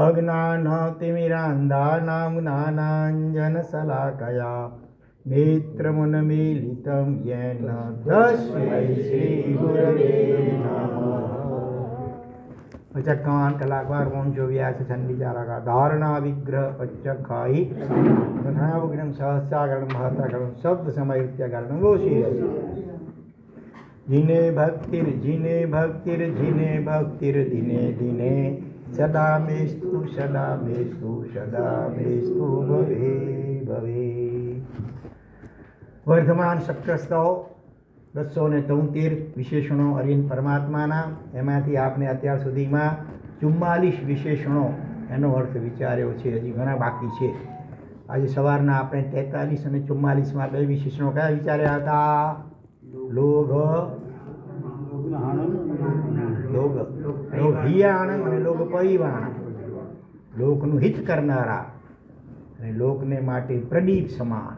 अज्ञानतिमिरान्धानां ज्ञानाञ्जनशलाकया नेत्रमुन्मीलितं येन तस्मै श्रीगुरवे नमः। पचकान कलाकार वंशो व्यास छंडिचारा धारणा विग्रह पचकाई तथावग्रम सहस्रागरण महतागरण शब्द समयुक्त्यागरण वो श्री जिने भक्तिर दिने दिने सदा मेस्तु भवे भवे। वर्धमान शक्तिस्तव 273 વિશેષણો અરિહંત પરમાત્માના, એમાંથી આપણે અત્યાર સુધીમાં 44 વિશેષણો એનો અર્થ વિચાર્યો છે. હજી ઘણા બાકી છે. આજે સવારના આપણે 43 અને 44માં બે વિશેષણો કયા વિચાર્યા હતા? લોહિયાણમ અને લોક પરિવાણમ, લોકનું હિત કરનારા અને લોકને માટે પ્રદીપ સમાન.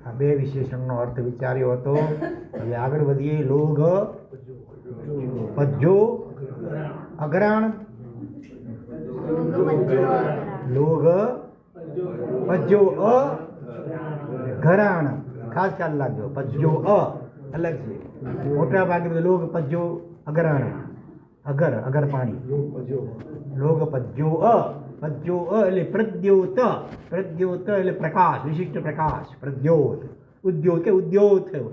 આ બે વિશેષણનો અર્થ વિચાર્યો હતો. હવે આગળ વધીએ. લોગ પજ્જો અગ્રાણ, લોગ પજ્જો અઘરાણ. ખાસ ખ્યાલ રાખજો, પજ્જો અલગ છે. મોટા ભાગે લોગ પજ્જો અગ્રાણ, અગર પાણી. લોગ પજ્જો એટલે પ્રદ્યોત એટલે પ્રકાશ, વિશિષ્ટ પ્રકાશ. પ્રદ્યોત ઉદ્યોત કે ઉદ્યોત થયો,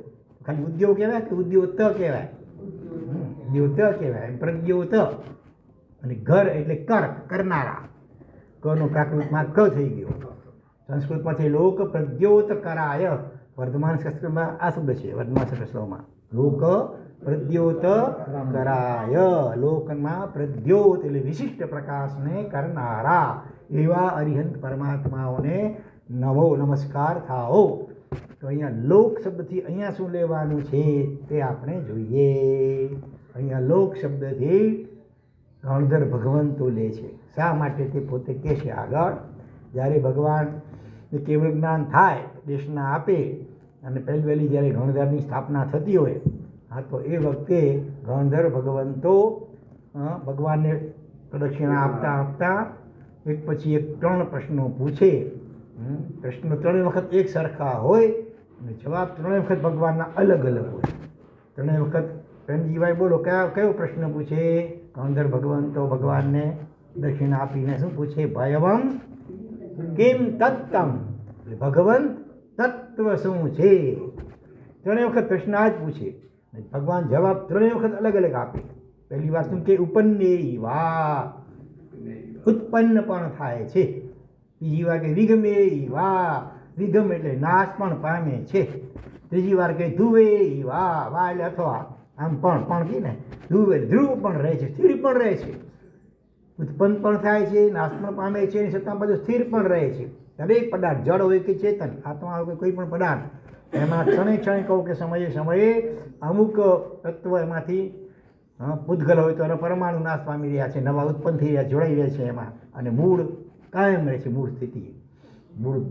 ખાલી ઉદ્યોગ કહેવાય કે ઉદ્યોત કહેવાય? ઉદ્યોત કહેવાય. પ્રદ્યોત અને ઘર એટલે કરનારા. કનો પ્રાકૃતમાં ક થઈ ગયો. સંસ્કૃતમાંથી લોક પ્રદ્યોત કરાય. વર્ધમાન શાસ્ત્રમાં આ શબ્દ છે. વર્ધમાન શાસ્ત્રમાં લોક પ્રદ્યોત કરાય. લોકમાં પ્રદ્યોત એટલે વિશિષ્ટ પ્રકાશને કરનારા એવા અરિહંત પરમાત્માઓને નવો નમસ્કાર થાઓ. તો અહીંયા લોક શબ્દથી અહીંયા શું લેવાનું છે તે આપણે જોઈએ. અહીંયા લોક શબ્દથી ગણધર ભગવંતો લે છે. શા માટે તે પોતે કહે છે આગળ. જ્યારે ભગવાન કેવળ જ્ઞાન થાય, દેશના આપે, અને પહેલી જ્યારે ગણધરની સ્થાપના થતી હોય, હા, તો એ વખતે ગણધર ભગવંતો ભગવાનને પ્રદક્ષિણા આપતા એક પછી એક 3 પ્રશ્નો પૂછે. પ્રશ્નો 3 વખત એક સરખા હોય અને જવાબ 3 વખત ભગવાનના અલગ અલગ હોય. 3 વખત પ્રેમજીભાઈ બોલો, કયો પ્રશ્ન પૂછે? ગણધર ભગવંતો ભગવાનને દક્ષિણા આપીને શું પૂછે? ભયવમ કિમ તત્તમ, એટલે ભગવંત તત્વ શું છે? 3 વખત પ્રશ્ન આ જ પૂછે. ભગવાન જવાબ 3 વખત અલગ અલગ આપે. પહેલી વાર શું કે ઉપન્નેય વા, ઉત્પન્ન પણ થાય છે. બીજી વાર કે વિગમેય વા, વિગમ એટલે નાશ પણ પામે છે. ત્રીજી વાર કે ધ્રુવેય વા એટલે અથવા આમ પણ કે ને ધ્રુવ ધ્રુવ પણ રહે છે, સ્થિર પણ રહે છે. ઉત્પન્ન પણ થાય છે, નાશ પણ પામે છે, અને છતાં બધું સ્થિર પણ રહે છે. દરેક પદાર્થ જળ હોય કે ચેતન, આત્મા હોય કે કોઈ પણ પદાર્થ, એમાં ક્ષણે કહું કે સમયે અમુક તત્વ એમાંથી પૂતગલ હોય તો એનો પરમાણુ નાશ પામી રહ્યા છે, નવા ઉત્પન્ન થઈ રહ્યા, જોડાઈ રહ્યા છે એમાં, અને મૂળ કાયમ રહે છે. મૂળ સ્થિતિ,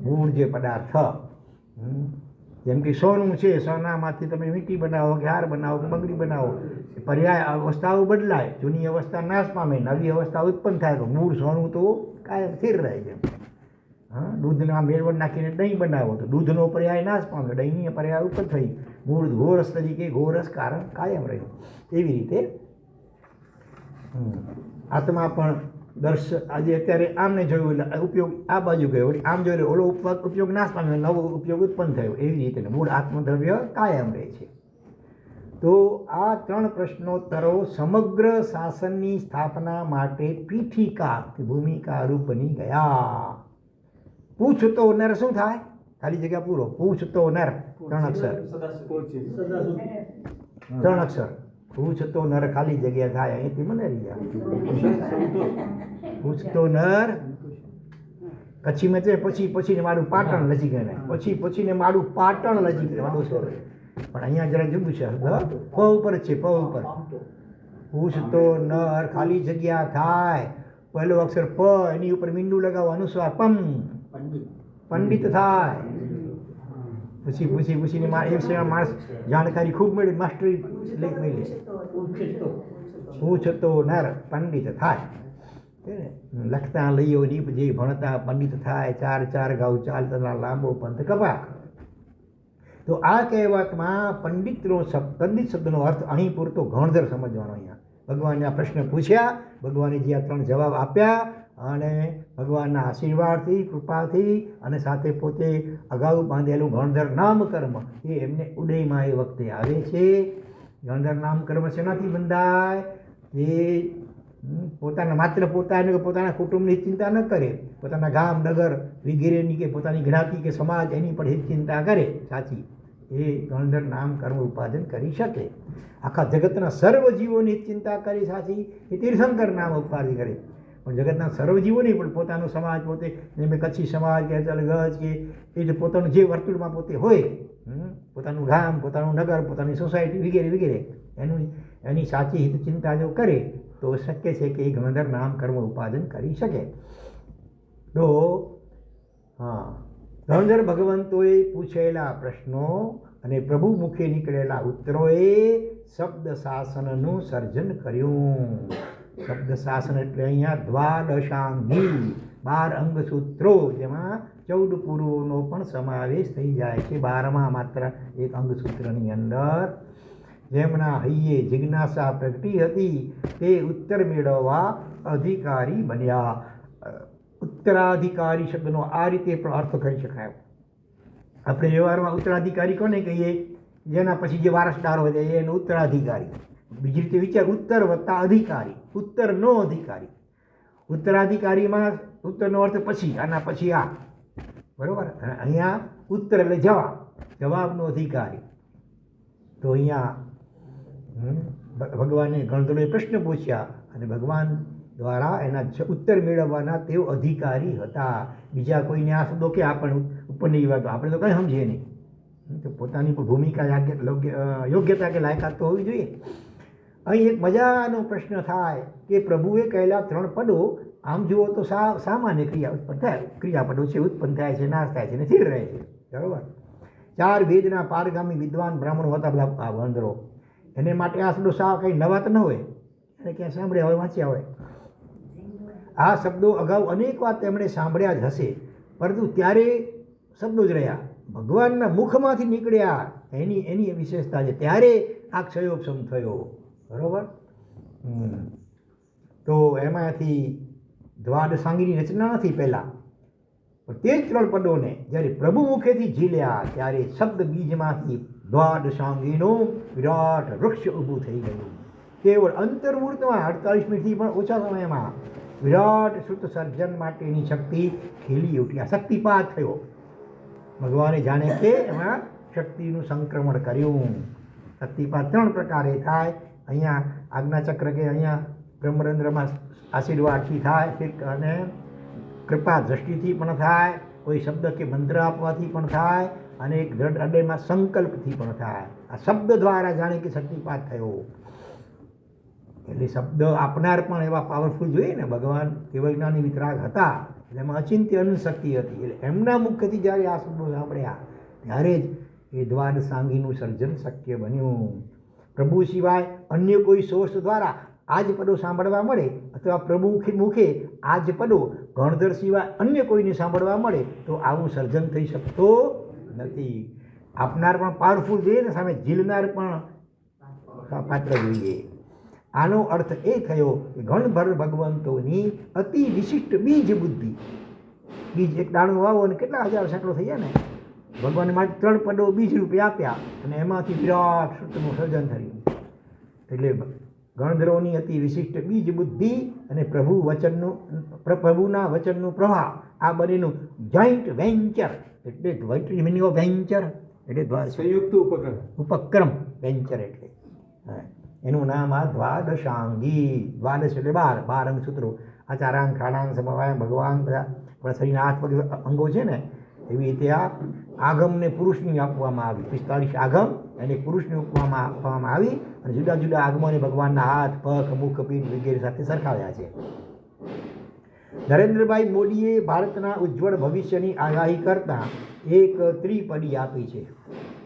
મૂળ જે પદાર્થ, જેમ કે સોનું છે, સોનામાંથી તમે વીંટી બનાવો કે હાર બનાવો કે બંગડી બનાવો, પર્યાય અવસ્થાઓ બદલાય, જૂની અવસ્થા નાશ પામે, નવી અવસ્થા ઉત્પન્ન થાય, તો મૂળ સોનું તો કાયમ સ્થિર રહે છે. દૂધના મેળવણ નાખીને દહીં બનાવો તો દૂધનો પર્યાય નાશ પામે, દહીંની પર્યાય ઉત્પન્ન થઈ, મૂળ ઘોરસ તરીકે ઘોરસ કારણ કાયમ રહ્યું. એવી રીતે આત્મા પણ આજે અત્યારે આમને જોયું એટલે ઉપયોગ આ બાજુ ગયો, આમ જોયું ઓલો ઉપયોગ નાશ પામ્યો, નવો ઉપયોગ ઉત્પન્ન થયો. એવી રીતે મૂળ આત્મદ્રવ્ય કાયમ રહે છે. તો આ 3 પ્રશ્નોત્તરો સમગ્ર શાસનની સ્થાપના માટે પીઠિકા કે ભૂમિકા રૂપ બની ગયા. પૂછતો નર શું થાય? ખાલી જગ્યા પૂરો. પૂછતો નર 3 અક્ષર, 3 અક્ષર. પૂછતો નર ખાલી જગ્યા થાય. અહીંથી મને રહ્યા પૂછતો નર. પછી મેં પછી મારું પાટણ લજી ગયા, પછી મારું પાટણ લજી ગયા. પણ અહીંયા જરા જુદું છે, પ ઉપર છે, પ ઉપર. પૂછતો નર ખાલી જગ્યા થાય, પહેલો અક્ષર પ, એની ઉપર મીંડું લગાવો, અનુસ્વાર પમ, પંડિત થાય. પૂછીને માણસ જાણકારી ખૂબ મેળવી, માસ્ટરી મેળવી. પૂછતો નર પંડિત થાય. લખતા લઈઓ નીપજે ભણતા પંડિત થાય, ચાર ચાર ગાઉ ચાલતા લાંબો પંથ કપા. તો આ કહેવતમાં પંડિત શબ્દનો અર્થ અહીં પૂરતો ગણધર સમજવાનો. અહીંયા ભગવાનને આ પ્રશ્ન પૂછ્યા, ભગવાને જે આ 3 જવાબ આપ્યા અને ભગવાનના આશીર્વાદથી, કૃપાથી અને સાથે પોતે અગાઉ બાંધેલું ગણધર નામકર્મ એ એમને ઉદયમાં એ વખતે આવે છે. ગણધર નામકર્મ શેનાથી બંધાય? એ પોતાના કુટુંબની ચિંતા ન કરે, પોતાના ગામ નગર વગેરેની કે પોતાની જ્ઞાતિ કે સમાજ એની પણ હિત ચિંતા કરે સાચી, એ ગણધર નામકર્મ ઉપાર્જન કરી શકે. આખા જગતના સર્વ જીવોની ચિંતા કરી સાચી, એ તીર્થંકર નામ ઉપાર્જન કરે. પણ જગતના સર્વ જીવોની પણ પોતાનો સમાજ પોતે, જેમ કચ્છી સમાજ કે ગજ કે એ જ પોતાનું જે વર્તુળમાં પોતે હોય, પોતાનું ગામ, પોતાનું નગર, પોતાની સોસાયટી વગેરે વગેરે એની સાચી હિત ચિંતા જો કરે તો શક્ય છે કે એ ગણધર નામકર્મ ઉપાર્જન કરી શકે. તો ગણધર ભગવંતોએ પૂછેલા પ્રશ્નો અને પ્રભુ મુખે નીકળેલા ઉત્તરોએ શબ્દ શાસનનું સર્જન કર્યું. શબ્દ શાસન એટલે અહીંયા દ્વાદશાંગી 12 અંગસૂત્રો, જેમાં 14 પૂર્વોનો પણ સમાવેશ થઈ જાય છે. 12મા માત્ર એક અંગસૂત્રની અંદર જેમના હૈયે જિજ્ઞાસા પ્રગટી હતી તે ઉત્તર મેળવવા અધિકારી બન્યા. ઉત્તરાધિકારી શબ્દનો આ રીતે પણ અર્થ કરી શકાય. આપણે વ્યવહારમાં ઉત્તરાધિકારી કોને કહીએ? જેના પછી જે વારસદાર હોય એનો ઉત્તરાધિકારી. બીજી રીતે વિચાર, ઉત્તર વત્તા અધિકારી, ઉત્તરનો અધિકારી. ઉત્તરાધિકારીમાં ઉત્તરનો અર્થ પછી, આના પછી આ, બરોબર. અહીંયા ઉત્તર એટલે જવાબનો અધિકારી. તો અહીંયા ભગવાને ગણધરોએ પ્રશ્ન પૂછ્યા અને ભગવાન દ્વારા એના ઉત્તર મેળવવાના તેઓ અધિકારી હતા. બીજા કોઈને આ શબ્દો કે આપણને ઉપરની વાત આપણે તો કંઈ સમજીએ નહીં. તો પોતાની પણ ભૂમિકા યોગ્યતા કે લાયકાત તો હોવી જોઈએ. અહીં એક મજાનો પ્રશ્ન થાય કે પ્રભુએ કહેલા 3 પદો આમ જુઓ તો સામાન્ય ક્રિયાપદો છે, ઉત્પન્ન થાય છે, નાશ થાય છે અને સ્થિર રહે છે, બરોબર. 4 વેદના પારગામી વિદ્વાન બ્રાહ્મણો હતા બધા ગણધરો. એને માટે આ શબ્દો કંઈ નવા તો ન હોય, એને ક્યાં સાંભળ્યા હોય, વાંચ્યા હોય. આ શબ્દો અગાઉ અનેક વાર તેમણે સાંભળ્યા જ હશે, પરંતુ ત્યારે શબ્દો જ રહ્યા. ભગવાનના મુખમાંથી નીકળ્યા એની વિશેષતા છે. ત્યારે આ ક્ષયોપશમ થયો, બરોબર. તો એમાંથી દ્વાદશાંગીની રચના નથી પહેલાં, પણ તે જ 3 પદોને જ્યારે પ્રભુ મુખેથી ઝીલ્યા ત્યારે શબ્દ બીજમાંથી દ્વાદશાંગીનું વિરાટ વૃક્ષ ઊભું થઈ ગયું. કેવળ અંતર્મૂર્તમાં 48 મિનિટથી પણ ઓછા સમયમાં વિરાટ શ્રુત સર્જન માટેની શક્તિ ખીલી ઉઠી. આ શક્તિપાત થયો. ભગવાને જાણે કે એમાં શક્તિનું સંક્રમણ કર્યું. શક્તિપાત 3 પ્રકારે થાય. અહીંયા આજ્ઞાચક્ર કે અહીંયા બ્રહ્મરંધ્રમાં આશીર્વાદથી થાય અને કૃપા દ્રષ્ટિથી પણ થાય, કોઈ શબ્દ કે મંત્ર આપવાથી પણ થાય અને એક દ્રઢ હૃદયમાં સંકલ્પથી પણ થાય. આ શબ્દ દ્વારા જાણે કે શક્તિપાત થયો. એટલે શબ્દ આપનાર પણ એવા પાવરફુલ જોઈએ ને. ભગવાન કેવલજ્ઞાની વિતરાગ હતા એટલે એમાં અચિંત્ય અનુશક્તિ હતી. એટલે એમના મુખથી જ્યારે આ શબ્દો સાંભળ્યા ત્યારે જ એ દ્વાદશાંગીનું સર્જન શક્ય બન્યું. પ્રભુ સિવાય અન્ય કોઈ સોર્સ દ્વારા આ જ પદો સાંભળવા મળે અથવા પ્રભુ મુખે આ જ પદો ગણધર સિવાય અન્ય કોઈને સાંભળવા મળે તો આવું સર્જન થઈ શકતો નથી. આપનાર પણ પાવરફુલ જોઈએ ને, સામે ઝીલનાર પણ પાત્ર જોઈએ. આનો અર્થ એ થયો કે ગણભર ભગવંતોની અતિ વિશિષ્ટ બીજ બુદ્ધિ. બીજ એક દાણું વાવો અને કેટલા હજાર સેંકડો થઈ જાય ને. ભગવાને માટે 3 પદો બીજ રૂપે આપ્યા અને એમાંથી વિરાટ શ્રુતનું સર્જન થયું. એટલે ગણધરોની અતિ વિશિષ્ટ બીજ બુદ્ધિ અને પ્રભુના વચનનું પ્રવાહ, આ બંનેનું જોઈન્ટ વેન્ચર. એટલે મિનિંગ ઓફ વેન્ચર એટલે સંયુક્ત ઉપક્રમ. વેન્ચર એટલે એનું નામ આ દ્વાદશાંગી. દ્વાદશ એટલે 12 અંગસૂત્રો. આ ચારાંગ ખાણાંગ સમવાય ભગવાન બધા આપણા શરીરના 8 પગ અંગો છે ને, એવી રીતે આ આગમને પુરુષની આપવામાં આવી. 45 આગમ અને પુરુષને આપવામાં આવી અને જુદા જુદા આગમોને ભગવાનના હાથ, પગ, મુખ, પીઠ વગેરે સાથે સરખાવ્યા છે. નરેન્દ્રભાઈ મોદીએ ભારતના ઉજ્જવળ ભવિષ્યની આગાહી કરતા એક ત્રિપદી આપી છે.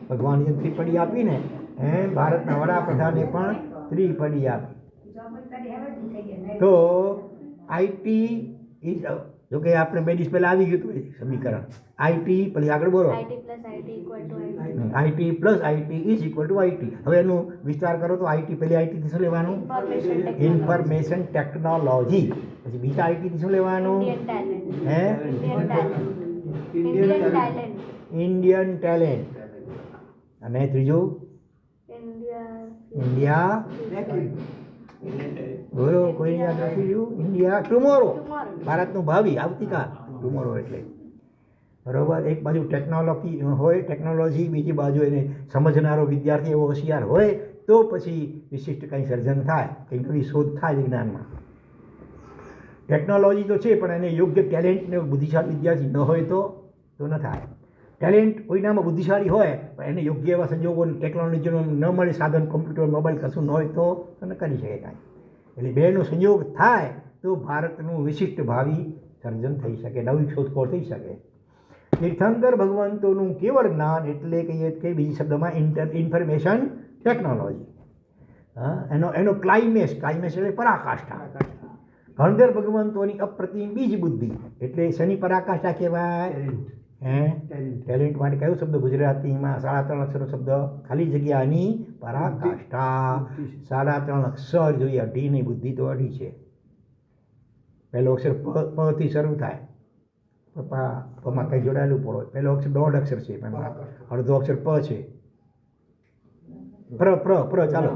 ભગવાને જે ત્રિપદી આપીને એમ ભારતના વડાપ્રધાને પણ ત્રિપદી આપી. તો આઈટી ઇઝ, જો કે આપણે 2 દિવસ પહેલા આવી ગયું હતું એ સમીકરણ. આઈટી પછી આગળ બોલો. IT plus IT is equal to IT. હવે એનું વિસ્તાર કરો તો આઈટી પહેલી આઈટી થી શું લેવાનું? Information technology. પછી બીજા આઈટી થી શું લેવાનું? હે? Indian talent. અને ત્રીજું ઇન્ડિયા. બોલો, કોઈ યાદ રાખી ગયું? ઇન્ડિયા ટુમોરો, ભારતનું ભાવિ, આવતીકાલ. ટુમોરો એટલે બરોબર. એક બાજુ ટેકનોલોજી હોય, ટેકનોલોજી, બીજી બાજુ એને સમજનારો વિદ્યાર્થી એવો હોશિયાર હોય તો પછી વિશિષ્ટ કંઈ સર્જન થાય, કંઈ નવી શોધ થાય વિજ્ઞાનમાં. ટેકનોલોજી તો છે પણ એને યોગ્ય ટેલેન્ટ ને બુદ્ધિશાળી વિદ્યાર્થી ન હોય તો ન થાય. ટેલેન્ટ કોઈનામાં બુદ્ધિશાળી હોય પણ એને યોગ્ય એવા સંજોગો ટેકનોલોજીનો ન મળે, સાધન, કોમ્પ્યુટર, મોબાઈલ કશું ન હોય તો ન કરી શકે કાંઈ. એટલે બેનો સંયોગ થાય તો ભારતનું વિશિષ્ટ ભાવિ સર્જન થઈ શકે, નવી શોધખોળ થઈ શકે. તીર્થંકર ભગવંતોનું કેવળ જ્ઞાન એટલે કહીએ કે બીજી શબ્દમાં ઇન્ફોર્મેશન ટેકનોલોજી. એનો ક્લાઇમેક્સ એટલે પરાકાષ્ઠા. ગણધર ભગવંતોની અપ્રતિમ બીજ બુદ્ધિ એટલે શની પરાકાષ્ઠા કહેવાય? ટેલેન્ટ માટે કયો શબ્દ ગુજરાતીમાં 3.5 અક્ષરનો શબ્દ? ખાલી જગ્યાની પરાકાષ્ઠા. 3.5 અક્ષર જોઈએ, 2 ની બુદ્ધિ તો 2 છે. પહેલો અક્ષર પ થી શરૂ થાય. પપ્પા પપ્પા કંઈ જોડાયેલું પડો. પહેલો અક્ષર 1.5 અક્ષર છે, અડધો અક્ષર પ છે. પ્ર ચાલો.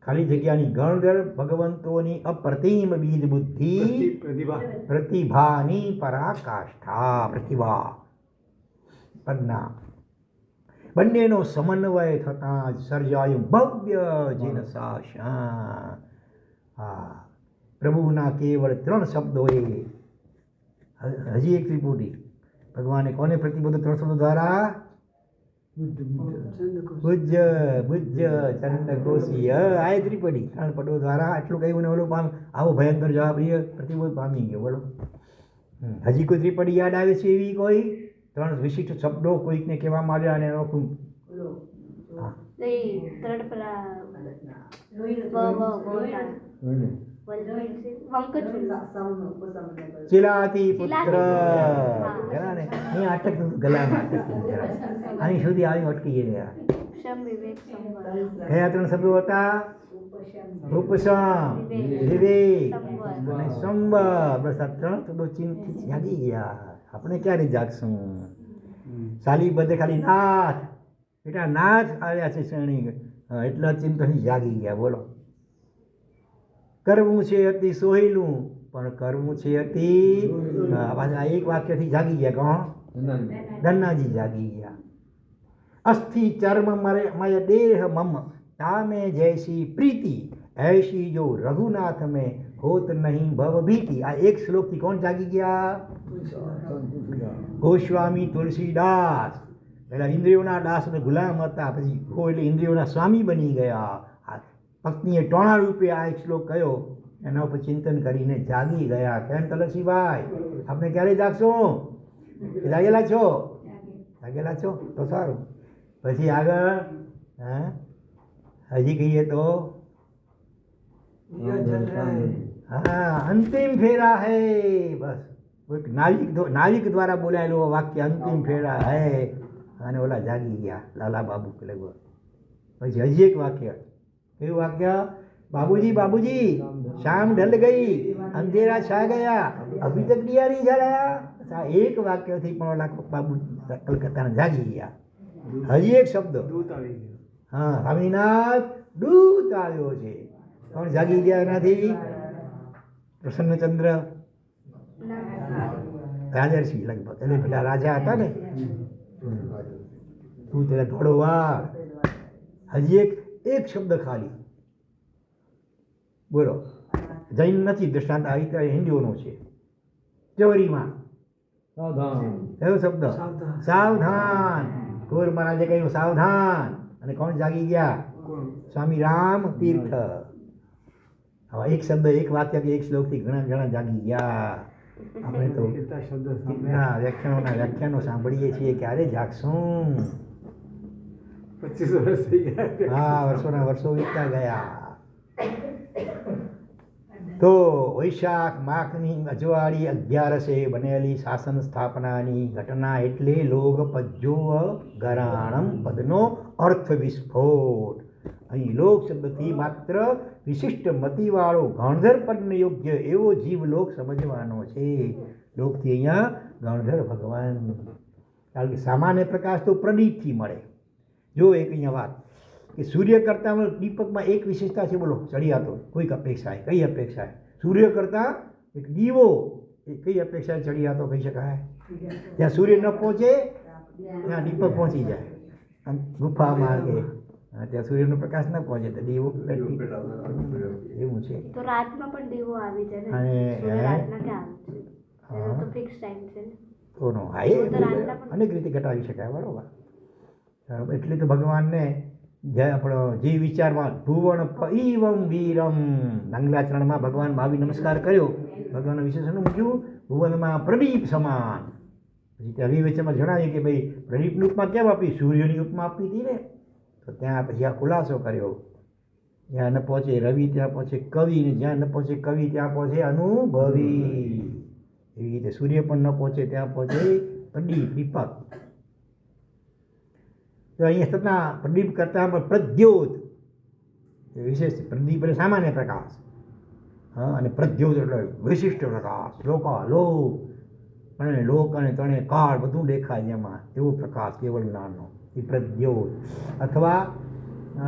ખાલી જગ્યાની ગણધર ભગવંતોની અપ્રતિમ બીજ બુદ્ધિ, પ્રતિભાની પરાકાષ્ઠા. પ્રતિભા, પ્રજ્ઞા, બંનેનો સમન્વય થતાં જ સર્જાયું ભવ્ય જીન શાસન. પ્રભુના કેવળ 3 શબ્દોએ. હજી એક ત્રિપુટી. ભગવાને કોને પ્રતિબોધ 3 શબ્દો દ્વારા? પૂજ્ય ચંદ્રકોશી. આ ત્રિપદી 3 પદો દ્વારા આટલું કહ્યું ને ઓલું આવો ભયંકર જવાબ એ પ્રતિબોધ પામી ગયો. બોલો, હજી કોઈ ત્રિપદી યાદ આવે છે એવી? કોઈ 3 વિશિષ્ટ શબ્દો કોઈકને કહેવામાં આવ્યા અને એનો ચિલાતી પુત્ર. અટક ગલામાં અહીં સુધી આવી અટકી ગયા. કયા 3 શબ્દો હતા? ઉપસમ, વિવેક અને સંબર. બસ આ 3 શબ્દો ચિંતિત જાગી ગયા. આપણે ક્યારે જાગશું? સાલી બધે ખાલી નાથ, બેટા નાથ આવ્યા છે શ્રેણી, એટલા ચિંતન જાગી ગયા. બોલો, કરવું છે અતિ સોહેલું પણ કરવું છે અતિ. આ એક વાક્યથી જાગી ગયા. કોણ? ધન્નાજી જાગી ગયા. અસ્થિ ચર્મ મય દેહ મમ તામે જૈસી પ્રીતિ ऐसी जो रघुनाथ में होत नहीं भव भीति. આ એક શ્લોકથી કોણ જાગી ગયા? ગોસ્વામી તુલસીદાસ. પહેલા ઇન્દ્રિયોના દાસ અને ગુલામ હતા, પછી ગો એટલે ઇન્દ્રિયોના સ્વામી બની ગયા. પત્નીએ ટોણા રૂપે આ એક શ્લોક કયો, એના ઉપર ચિંતન કરીને જાગી ગયા. કેમ તુલસીભાઈ, આપણે ક્યારે જાગશો? જાગેલા છો? જાગેલા છો તો સારું. પછી આગળ હજી કહીએ તો અંતિમ ફેરા હૈ. બસ નાવિક દ્વારા બોલાયેલું વાક્ય અંતિમ ફેરા હૈ. અને ઓલા જાગી ગયા લાલા બાબુ લગભગ. પછી હજી એક વાક્ય. કયું વાક્ય? बाबूजी बाबूजी शाम ढल गई अंधेरा छा गया अभी तक दिया नहीं जलाया. એક વાક્યથી પણ ઓલા બાબુ કલકત્તાના જાગી ગયા. હજી એક શબ્દ. હા, સ્વામીનાથ દૂત આવ્યો છે. કોણ જાગી ગયા એનાથી? પ્રસન્નચંદ્ર રાજર્ષિ લગભગ. એટલે પેલા રાજા હતા ને, તું તેના થોડો વાર. હજી એક શબ્દ ખાલી. બોલો, જૈન નથી દ્રષ્ટાંત, આવી હિન્દુઓનો છે. ચોરીમાં કયો શબ્દ? સાવધાન. કુંવર મહારાજે કહ્યું સાવધાન. અને કોણ જાગી ગયા? સ્વામી રામ તીર્થ. હવે એક શબ્દ, એક વાક્ય કે એક શ્લોકથી ઘણા જાગી ગયા. આપણે તો વ્યાખ્યાનો સાંભળીએ છીએ, ક્યારે જાગશું? 25 વર્ષ થઈ ગયા. હા, વર્ષોના વર્ષો વીતતા ગયા. તો વૈશાખ માસની અજવાળી 11 બનેલી શાસન સ્થાપનાની ઘટના એટલે લોક પજ્યો ગરાણમ પદનો અર્થ વિસ્ફોટ. અહીં લોક શબ્દથી માત્ર વિશિષ્ટ મતિવાળો ગણધર પદને યોગ્ય એવો જીવ લોક સમજવાનો છે. લોકથી અહીંયા ગણધર ભગવાન, કારણ કે સામાન્ય પ્રકાશ તો પ્રદીપથી મળે. જો એક અહીંયા વાત કે સૂર્ય કરતાં દીપકમાં એક વિશેષતા છે, બોલો ચડિયાતો કોઈક અપેક્ષાએ, કઈ અપેક્ષાએ? સૂર્ય કરતાં એક દીવો એ કઈ અપેક્ષાએ ચડિયાતો કહી શકાય? જ્યાં સૂર્ય ન પહોંચે ત્યાં દીપક પહોંચી જાય. આમ ગુફા માર્ગે ત્યાં સૂર્યનો પ્રકાશ ન પહોંચે તો દીવો એવું છે. તો રાતમાં પણ દીવો આવી જાય ને, અને રાતના ક્યાં આવે છે? એનો તો ફિક્સ ટાઈમ છે ને. તો હા, એ અનેક રીતે ઘટાડી શકાય, બરોબર. એટલે તો ભગવાનને જે આપણો જે વિચારમાં ભુવન ઈવમ વીરમ મંગલાચરણમાં ભગવાન ભાવી નમસ્કાર કર્યો, ભગવાનનું વિશેષણ મૂક્યું ભુવનમાં પ્રદીપ સમાન. પછી ત્યાં વિવેચનમાં જણાવ્યું કે ભાઈ પ્રદીપની ઉપમા કેમ આપી? સૂર્યની ઉપમા આપી હતી ને. તો ત્યાં પછી આ ખુલાસો કર્યો, જ્યાં ન પહોંચે રવિ ત્યાં પહોંચે કવિ, ને જ્યાં ન પહોંચે કવિ ત્યાં પહોંચે અનુભવી. એવી રીતે સૂર્ય પણ ન પહોંચે ત્યાં પહોંચે પ્રદીપ, દીપક. તો અહીંયા છતાં પ્રદીપ કરતાં પણ પ્રદ્યોત વિશેષ. પ્રદીપ એટલે સામાન્ય પ્રકાશ, હા, અને પ્રદ્યોત એટલે વિશિષ્ટ પ્રકાશ. લોકાલોક અને લોક અને તણે કાળ બધું દેખાય એમાં, એવો પ્રકાશ કેવળ જ્ઞાનનો એ પ્રદ્યોત. અથવા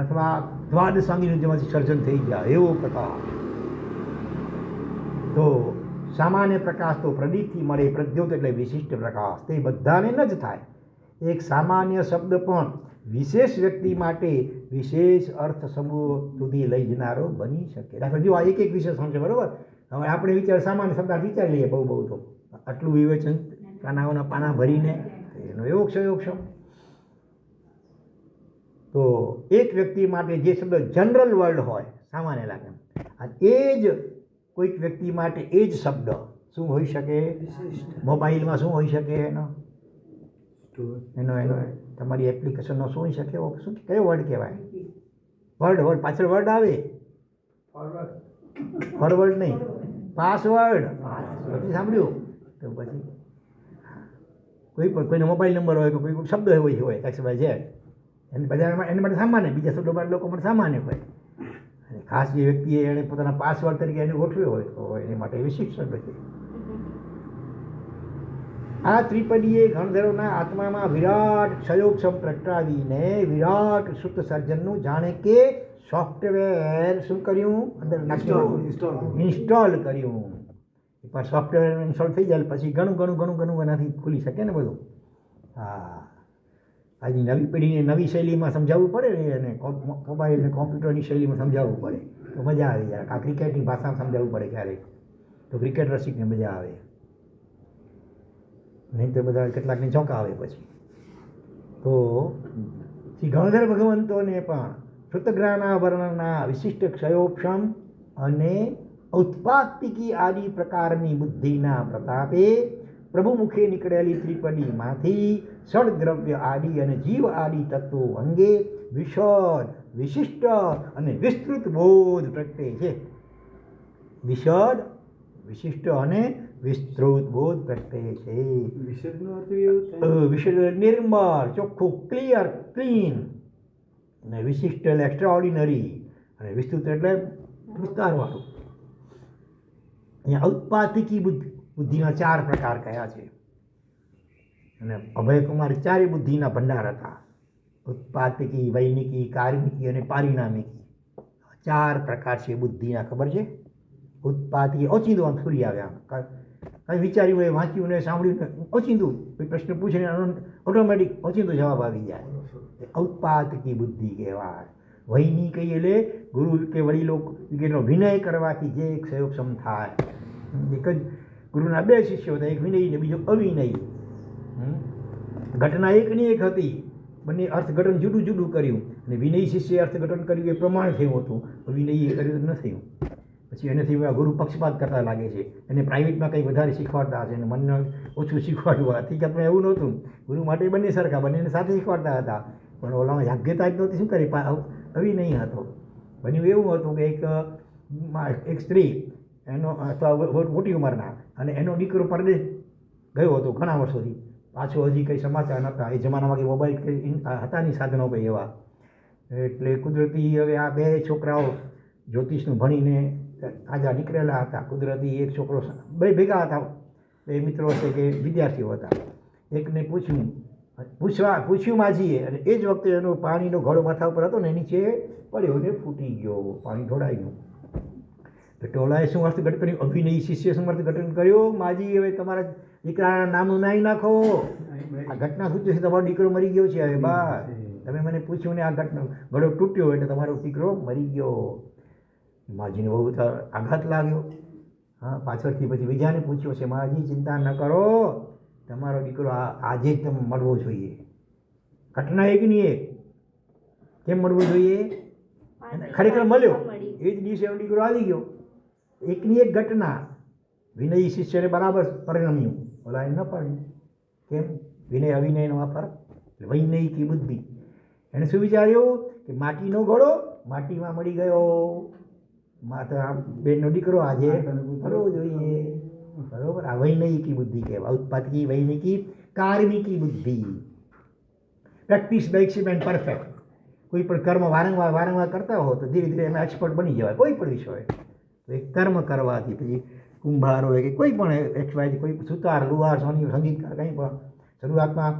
અથવા દ્વાદશાંગીનું જેમાંથી સર્જન થઈ જાય એવો પ્રકાશ. તો સામાન્ય પ્રકાશ તો પ્રદીપથી મળે, પ્રદ્યોત એટલે વિશિષ્ટ પ્રકાશ. તે બધાને ન જ થાય. એક સામાન્ય શબ્દ પણ વિશેષ વ્યક્તિ માટે વિશેષ અર્થ સમૂહ સુધી લઈ જનારો બની શકે. દાખલા જો આ એક એક વિશેષણ છે, બરાબર. હવે આપણે વિચાર સામાન્ય શબ્દ વિચારી લઈએ બહુ બહુ, તો આટલું વિવેચન કાનાઓના પાના ભરીને એનો એવો ક્ષયોક્ષમ. તો એક વ્યક્તિ માટે જે શબ્દ જનરલ વર્ડ હોય, સામાન્ય લાગે, એ જ કોઈક વ્યક્તિ માટે એ જ શબ્દ શું હોઈ શકે? મોબાઈલમાં શું હોઈ શકે? એનો તમારી એપ્લિકેશનનો શું હોઈ શકે? શું કયો વર્ડ કહેવાય? વર્ડ પાછળ વર્ડ આવે, ફોરવર્ડ નહીં, પાસવર્ડ. પછી સાંભળ્યું? તો પછી કોઈ પણ કોઈનો મોબાઈલ નંબર હોય કે કોઈ શબ્દ હોય XYZ, એને બજારમાં એના માટે સામાન્ય, બીજા શબ્દો માટે લોકો માટે સામાન્ય હોય. અને ખાસ જે વ્યક્તિએ એણે પોતાના પાસવર્ડ તરીકે એને ગોઠવ્યો હોય તો એની માટે વિશિષ્ટ શબ્દ છે. આ ત્રિપદીએ ગણધરોના આત્મામાં વિરાટ ક્ષયોક્ષમ પ્રગટાવીને વિરાટ શુદ્ધ સર્જનનું જાણે કે સોફ્ટવેર શું કર્યું? અંદર ઇન્સ્ટોલ કર્યું. એકવાર સોફ્ટવેર ઇન્સ્ટોલ થઈ જાય પછી ઘણું એનાથી ખુલી શકે ને બધું. હા, આજની નવી પેઢીને નવી શૈલીમાં સમજાવવું પડે ને, અને મોબાઈલ ને કોમ્પ્યુટરની શૈલીમાં સમજાવવું પડે તો મજા આવી જાય. આ ક્રિકેટની ભાષામાં સમજાવવું પડે ક્યારેક, તો ક્રિકેટ રસિકને મજા આવે, નહીં તો બધા કેટલાકને ચોંકા આવે પછી. તો શ્રી ગણધર ભગવંતોને પણ શ્રુતગ્રાના વર્ણના વિશિષ્ટ ક્ષયોક્ષમ અને ઔત્પાતિકી આદિ પ્રકારની બુદ્ધિના પ્રતાપે પ્રભુ મુખે નીકળેલી ત્રિપદીમાંથી ષડદ્રવ્ય આદિ અને જીવ આદિ તત્વો અંગે વિશદ, વિશિષ્ટ અને વિસ્તૃત બોધ પ્રગટે છે. વિશદ, વિશિષ્ટ અને વિસ્તૃત બોધ પ્રગટે છે. વિશદ નિર્મળ, ચોખ્ખું, ક્લિયર, ક્લીન, અને વિશિષ્ટ એટલે એક્સ્ટ્રાઓર્ડિનરી, અને વિસ્તૃત એટલે વિસ્તારવાળું. અહીંયા ઔત્પાતિકી બુદ્ધિના 4 પ્રકાર કયા છે, અને અભયકુમાર ચારે બુદ્ધિના ભંડાર હતા. ઉત્પાતિકી, વૈનિકી, કાર્મિકી અને પારિણામિકી. 4 પ્રકાર છે બુદ્ધિના, ખબર છે? ઉત્પાતિકી ઓચિંતું આમ ફૂરી આવે, આમ કંઈ વિચાર્યું હોય, વાંચ્યું ને સાંભળ્યું ઓચિંતું, કોઈ પ્રશ્ન પૂછે ઓટોમેટિક ઓચિંતું જવાબ આવી જાય. ઔત્પાતિકી બુદ્ધિ કહેવાય. વૈનિકી એટલે ગુરુ કે વડીલો એનો વિનય કરવાથી જે ક્ષયોક્ષમ થાય. એક જ ગુરુના 2 શિષ્યો હતા, એક વિનયી ને બીજો અવિનયી. ઘટના એકની એક હતી, બંને અર્થઘટન જુદું જુદું કર્યું, અને વિનયી શિષ્યએ અર્થઘટન કર્યું એ પ્રમાણ થયું હતું, અવિનયીએ કર્યું ન થયું. પછી એનાથી ગુરુ પક્ષપાત કરતા લાગે છે, એને પ્રાઇવેટમાં કંઈ વધારે શીખવાડતા હશે, અને મનને ઓછું શીખવાડવા. હકીકતમાં એવું નહોતું, ગુરુ માટે બંને સરખા, બંનેને સાથે શીખવાડતા હતા, પણ ઓલામાં યોગ્યતા જ નહોતી. શું કરી? અવિનયી હતો. બન્યું એવું હતું કે એક સ્ત્રી એનો અથવા મોટી ઉંમરના અને એનો દીકરો પરદેશ ગયો હતો ઘણા વર્ષોથી, પાછો હજી કંઈ સમાચાર નહોતા. એ જમાનામાં કે મોબાઈલ કંઈ હતા નહીં સાધનો કંઈ એવા. એટલે કુદરતી હવે આ બે છોકરાઓ જ્યોતિષનું ભણીને તાજા નીકળેલા હતા. કુદરતી એક છોકરો બે ભેગા હતા, બે મિત્રો હશે કે વિદ્યાર્થીઓ હતા. એકને પૂછ્યું માજીએ, અને એ જ વખતે એનો પાણીનો ઘડો માથા ઉપર હતો ને નીચે પડ્યો ને ફૂટી ગયો, પાણી ઢોળાઈ ગયું. ટોલાએ શું અર્થઘટન કર્યું? અભિનય શિષ્ય શું અર્થઘટન કર્યું? માજી હવે તમારા દીકરાના નામનું નાઈ નાખો. આ ઘટના સૂચવે છે તમારો દીકરો મરી ગયો છે. હવે બસ તમે મને પૂછ્યું ને આ ઘટના ઘડો તૂટ્યો એટલે તમારો દીકરો મરી ગયો. માજીને બહુ આઘાત લાગ્યો. હા, પાછળથી પછી બીજાને પૂછ્યો છે, માજી ચિંતા ન કરો, તમારો દીકરો આજે જ તમે મળવો જોઈએ. ઘટના એકની એક. કેમ મળવું જોઈએ? ખરેખર મળ્યો એ જ દિવસે એનો દીકરો આવી ગયો. એકની એક ઘટના. વિનયી શિષ્યને બરાબર પરિણમ્યું, ઓલા એ ન પડ્યું. કેમ? વિનય અવિનયનો આ ફરક. વૈનયિકી બુદ્ધિ. એણે શું વિચાર્યું કે માટીનો ઘડો માટીમાં મળી ગયો, માતા બેનનો દીકરો આજે મળવો જોઈએ. બરોબર? આ વૈનયિકી બુદ્ધિ કહેવાય. ઉત્પાદકી, વૈનયિકી, કાર્મિકી બુદ્ધિ. Practice max main perfect. કોઈ પણ કર્મ વારંવાર કરતા હો તો ધીરે ધીરે એમાં એક્સપર્ટ બની જવાય. કોઈ પણ વિષય હોય તો એક કર્મ કરવાથી, પછી કુંભાર હોય કે કોઈ પણ એક્સવાય, કોઈ સુતાર, લુહાર, સંગીતકાર, કંઈ પણ શરૂઆતમાં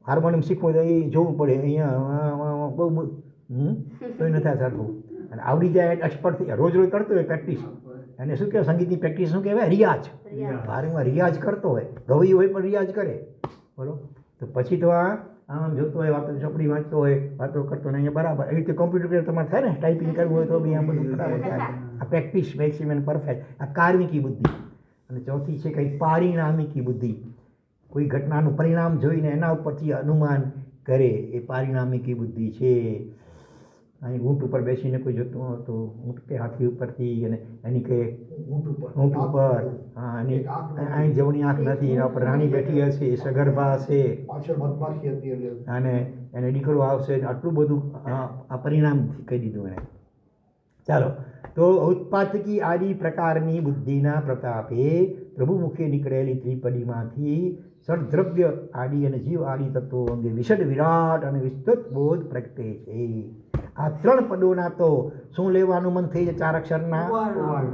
હાર્મોનિયમ શીખવું તો એ જોવું પડે. અહીંયા બહુ તોય નથી સરખું. અને આવડી જાય એક્સપર્ટ થઈ રોજ રોજ કરતો હોય પ્રેક્ટિસ. અને શું કહેવાય સંગીતની પ્રેક્ટિસ શું કહેવાય? રિયાઝ. વારંવાર રિયાઝ કરતો હોય. ગવઈ હોય પણ રિયાઝ કરે. બરોબર? તો પછી તો આમ જોતો હોય, વાતો ચોપડી વાંચતો હોય, વાતો કરતો ને અહીંયા બરાબર. એવી રીતે કોમ્પ્યુટર તમારે થાય ને, ટાઈપિંગ કરવું હોય તો બી આમ બધું બરાબર થાય. આ પ્રેક્ટિસ મેક્સિમમ પરફેક્ટ. આ કાર્મિકી બુદ્ધિ. અને ચોથી છે કંઈ પારિણામિકી બુદ્ધિ. કોઈ ઘટનાનું પરિણામ જોઈને એના ઉપરથી અનુમાન કરે, એ પારિણામિકી બુદ્ધિ છે. અહીં ઊંટ ઉપર બેસીને કોઈ જોતું હોય તો ઊંટ કે હાથી ઉપરથી, અને એની કે ઊંટ ઉપર, હા, એની અહીં જવની આંખ નથી, એના ઉપર રાણી બેઠી હશે, એ સગર્ભા હશે, અને એને દીકરો આવશે. આટલું બધું આ પરિણામ કહી દીધું એણે. ચાલો, તો ઉત્પાદકી આદિ પ્રકારની બુદ્ધિના પ્રતાપે પ્રભુ મુખે નીકળેલી ત્રિપદીમાંથી સદ્દ્રવ્ય આદિ અને જીવ આદિ તત્વો અંગે વિશદ વિરાટ અને વિસ્તૃત બોધ પ્રગટે છે. આ ત્રણ પદોના તો શું લેવાનું મન થઈ જાય? 4 અક્ષરના.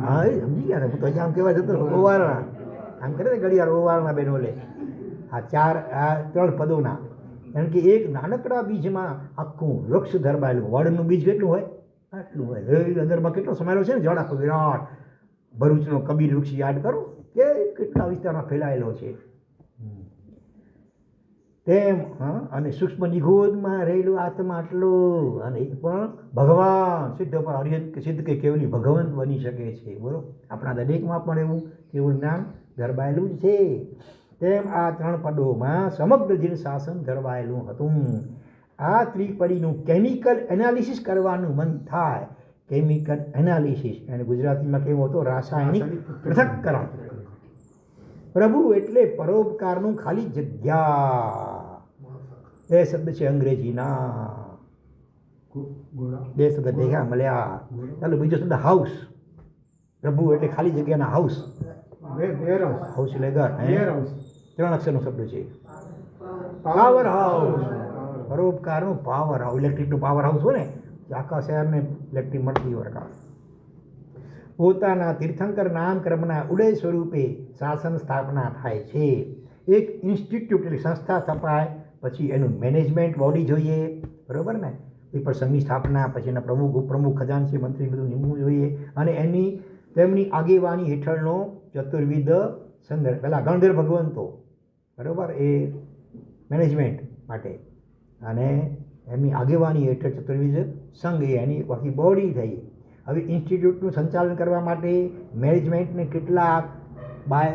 હા, એ સમજી ગયા. હું તો હજી આમ કહેવા જતો ઓવારણા, આમ કરે ને ઘડિયાળ ઓવારણા બેનો લે. આ 3 પદોના, કારણ કે એક નાનકડા બીજમાં આખું વૃક્ષ ધરબાયેલું. વડનું બીજ કેટલું હોય? આટલું હોય. અંદરમાં કેટલો સમાયેલો છે ને, જળ આખો વિરાટ. ભરૂચનો કબીર વૃક્ષ યાદ કરો કે કેટલા વિસ્તારમાં ફેલાયેલો છે તેમ. હા, અને સૂક્ષ્મ નિગોદમાં રહેલું આત્મા આટલું, અને એ પણ ભગવાન સિદ્ધ પર હરિયત કે સિદ્ધ કે કેવલી ભગવંત બની શકે છે. બરોબર? આપણા દરેકમાં પણ એવું કેવું જ્ઞાન ધરબાયેલું જ છે. તેમ આ 3 પદોમાં સમગ્ર જીન શાસન ધરબાયેલું હતું. આ ત્રિપદીનું કેમિકલ એનાલિસિસ કરવાનું મન થાય. કેમિકલ એનાલિસિસ એને ગુજરાતીમાં કેવો હતો? રાસાયણિક પૃથક્કરણ. પ્રભુ એટલે પરોપકારનું ખાલી જગ્યા. એ શબ્દ છે અંગ્રેજીના. 2 શબ્દ ભેગા મળ્યા. ચાલો, બીજો શબ્દ હાઉસ. પ્રભુ એટલે ખાલી જગ્યાના હાઉસ. હાઉસ એટલે ઘર. 3 અક્ષરનો શબ્દ છે. Power house. પરોપકારનું પાવર હાઉસ. ઇલેક્ટ્રિકનું પાવર હાઉસ હોય ને, આખા શહેરને ઇલેક્ટ્રિક મળતી હોય. પોતાના તીર્થંકર નામક્રમના ઉદય સ્વરૂપે શાસન સ્થાપના થાય છે. એક ઇન્સ્ટિટ્યૂટ એટલે સંસ્થા સ્થપાય, પછી એનું મેનેજમેન્ટ બોડી જોઈએ. બરાબર ને? કોઈ પણ સંઘની સ્થાપના, પછી એના પ્રમુખ, ઉપપ્રમુખ, ખજાનચી, મંત્રી બધું નિમવું જોઈએ. અને તેમની આગેવાની હેઠળનો ચતુર્વિધ સંઘ. પહેલાં ગણધર ભગવંતો, બરાબર, એ મેનેજમેન્ટ માટે, અને એમની આગેવાની હેઠળ ચતુર્વિધ સંઘ, એ એની આખી બોડી થઈ. હવે ઇન્સ્ટિટ્યૂટનું સંચાલન કરવા માટે મેનેજમેન્ટને કેટલાક બાય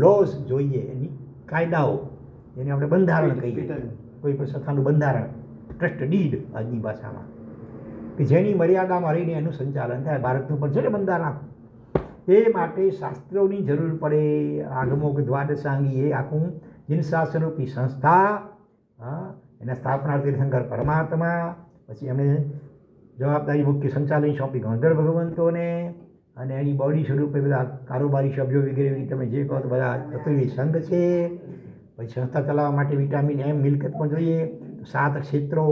લોઝ જોઈએ, એની કાયદાઓ, એને આપણે બંધારણ કહીએ. કોઈ પણ સંસ્થાનું બંધારણ, ટ્રસ્ટ ડીડ આજની ભાષામાં, કે જેની મર્યાદામાં રહીને એનું સંચાલન થાય. ભારતનું પણ છે ને બંધારણ. તે માટે શાસ્ત્રોની જરૂર પડે. આગમો કે દ્વાદશાંગી એ આખું જીનશાસનરૂપી સંસ્થા. હા, એના સ્થાપના તીર્થંકર પરમાત્મા. પછી એમણે જવાબદારી મુખ્ય સંચાલન સોંપી ગણધર ભગવંતોને. અને એની બોડી સ્વરૂપે બધા કારોબારી સભ્યો વગેરે તમે જે કહો તો બધા ચતુર્વિધ સંઘ છે. પછી સંસ્થા ચલાવવા માટે વિટામિન એમ મિલકત પણ જોઈએ, 7 ક્ષેત્રો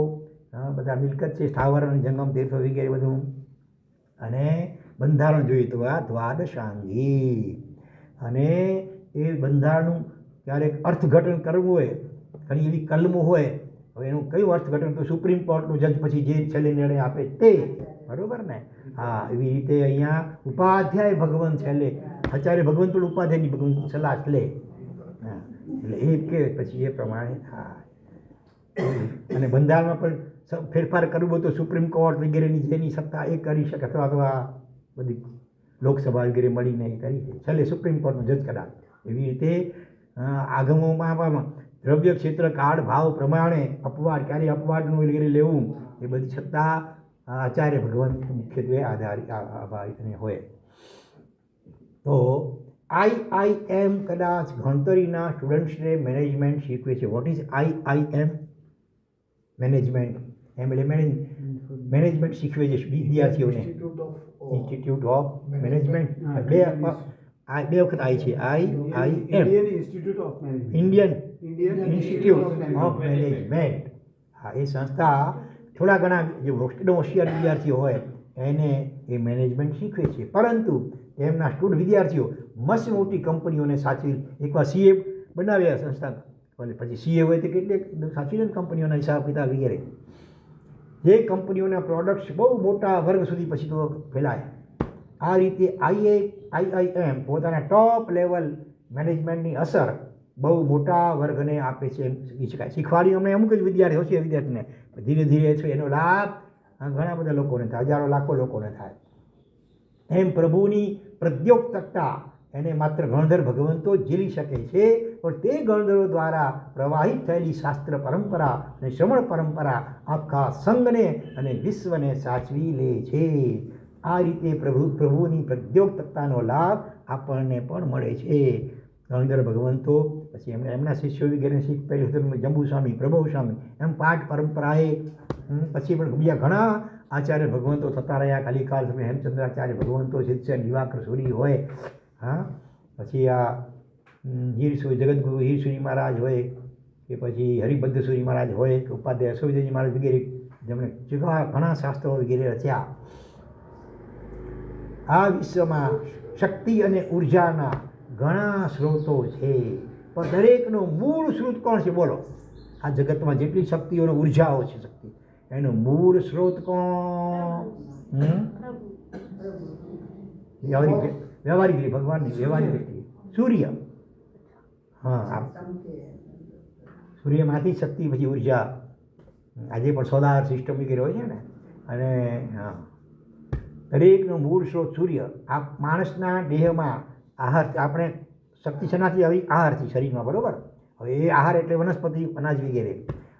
બધા મિલકત છે, સ્થાવર અને જંગમ તીર્થો વગેરે બધું. અને બંધારણ જોઈએ તો આ દ્વાદશાંગી. અને એ બંધારણનું ક્યારેક અર્થઘટન કરવું હોય, ઘણી એવી કલમો હોય, હવે એનું કયું અર્થઘટન તો સુપ્રીમ કોર્ટનું જજ પછી જે છેલ્લે નિર્ણય આપે તે, બરોબર ને. હા, એવી રીતે અહીંયા ઉપાધ્યાય ભગવંત છેલ્લે આચાર્ય ભગવંત પણ ઉપાધ્યાયની ભગવંત સલાહ લે. હા, એટલે એ કે પછી એ પ્રમાણે થાય. અને બંધારણમાં પણ ફેરફાર કરવો હોય તો સુપ્રીમ કોર્ટ વગેરેની જેની સત્તા એ કરી શકે, અથવા તો આ બધી લોકસભા વગેરે મળીને એ કરી છે. છેલ્લે સુપ્રીમ કોર્ટનું જજ કરાવે. એવી રીતે આગમોમાં દ્રવ્ય ક્ષેત્ર કાળ ભાવ પ્રમાણે અપવાદ, ક્યારે અપવાદનું વગેરે લેવું, એ બધી સત્તા આચાર્ય ભગવંત મુખ્યત્વે આભારી હોય. તો IIM કદાચ ગણતરીના સ્ટુડન્ટ્સને મેનેજમેન્ટ શીખવે છે. What is IIM? મેનેજમેન્ટ. એમ એટલે મેનેજમેન્ટ શીખવે છે વિદ્યાર્થીઓને. Institute of management. બે વખત આવી છે. IIM, Indian institute of management. હા, એ સંસ્થા થોડા ઘણા જે હોશિયાર વિદ્યાર્થીઓ હોય એને એ મેનેજમેન્ટ શીખવે છે. પરંતુ એમના સ્ટુડન્ટ વિદ્યાર્થીઓ મસ્ત મોટી કંપનીઓને સાચવી, એકવાર CA બનાવ્યા સંસ્થા, પછી CA હોય તો કેટલીક સાચવી લે કંપનીઓના હિસાબ કિતાબ વગેરે. જે કંપનીઓના પ્રોડક્ટ્સ બહુ મોટા વર્ગ સુધી પછી તો ફેલાય. આ રીતે IIM પોતાના ટોપ લેવલ મેનેજમેન્ટની અસર બહુ મોટા વર્ગને આપે છે એમ કહી શકાય. શીખવાડી અમને અમુક જ વિદ્યાર્થી હોશિયાર વિદ્યાર્થીને, ધીરે ધીરે છે એનો લાભ ઘણા બધા લોકોને થાય, હજારો લાખો લોકોને થાય. એમ પ્રભુની પ્રદ્યોક્તતા એને માત્ર ગણધર ભગવંતો ઝીલી શકે છે, પણ તે ગણધરો દ્વારા પ્રવાહિત થયેલી શાસ્ત્ર પરંપરા અને શ્રવણ પરંપરા આખા સંઘને અને વિશ્વને સાચવી લે છે. આ રીતે પ્રભુની પ્રદ્યોક્તતાનો લાભ આપણને પણ મળે છે. ગણધર ભગવંતો પછી એમના શિષ્યો વગેરે શીખ પહેલું જંબુસ્વામી, પ્રભુસ્વામી, એમ પાઠ પરંપરાએ પછી પણ બીજા ઘણા આચાર્ય ભગવંતો થતા રહ્યા. કલિકાલ સમય હેમચંદ્રાચાર્ય ભગવંતો, શિષ્ય દિવાકર સુરી હોય, હા, પછી આ હીરસુરી જગતગુરુ હીરસુરી મહારાજ હોય, કે પછી હરિભદ્ર સુરી મહારાજ હોય, કે ઉપાધ્યાય અશોકજી મહારાજ વગેરે, જેમણે ઘણા શાસ્ત્રો વગેરે રચ્યા. આ વિશ્વમાં શક્તિ અને ઉર્જાના ઘણા સ્ત્રોતો છે, પણ દરેકનો મૂળ સ્ત્રોત કોણ છે? બોલો. આ જગતમાં જેટલી શક્તિઓનો ઉર્જાઓ છે, શક્તિ એનો મૂળ સ્ત્રોત કોણ? વ્યવહારિક ભગવાનની વ્યવહારિક દ્રષ્ટિએ સૂર્ય. હા, સૂર્યમાંથી શક્તિ પછી ઉર્જા. આજે પણ સોલાર સિસ્ટમ વગેરે હોય છે ને. અને હા, દરેકનો મૂળ સ્ત્રોત સૂર્ય. આ માણસના દેહમાં આહાર, આપણે શક્તિ શેનાથી આવી? આહારથી, શરીરમાં, બરોબર. હવે એ આહાર એટલે વનસ્પતિ, અનાજ વગેરે.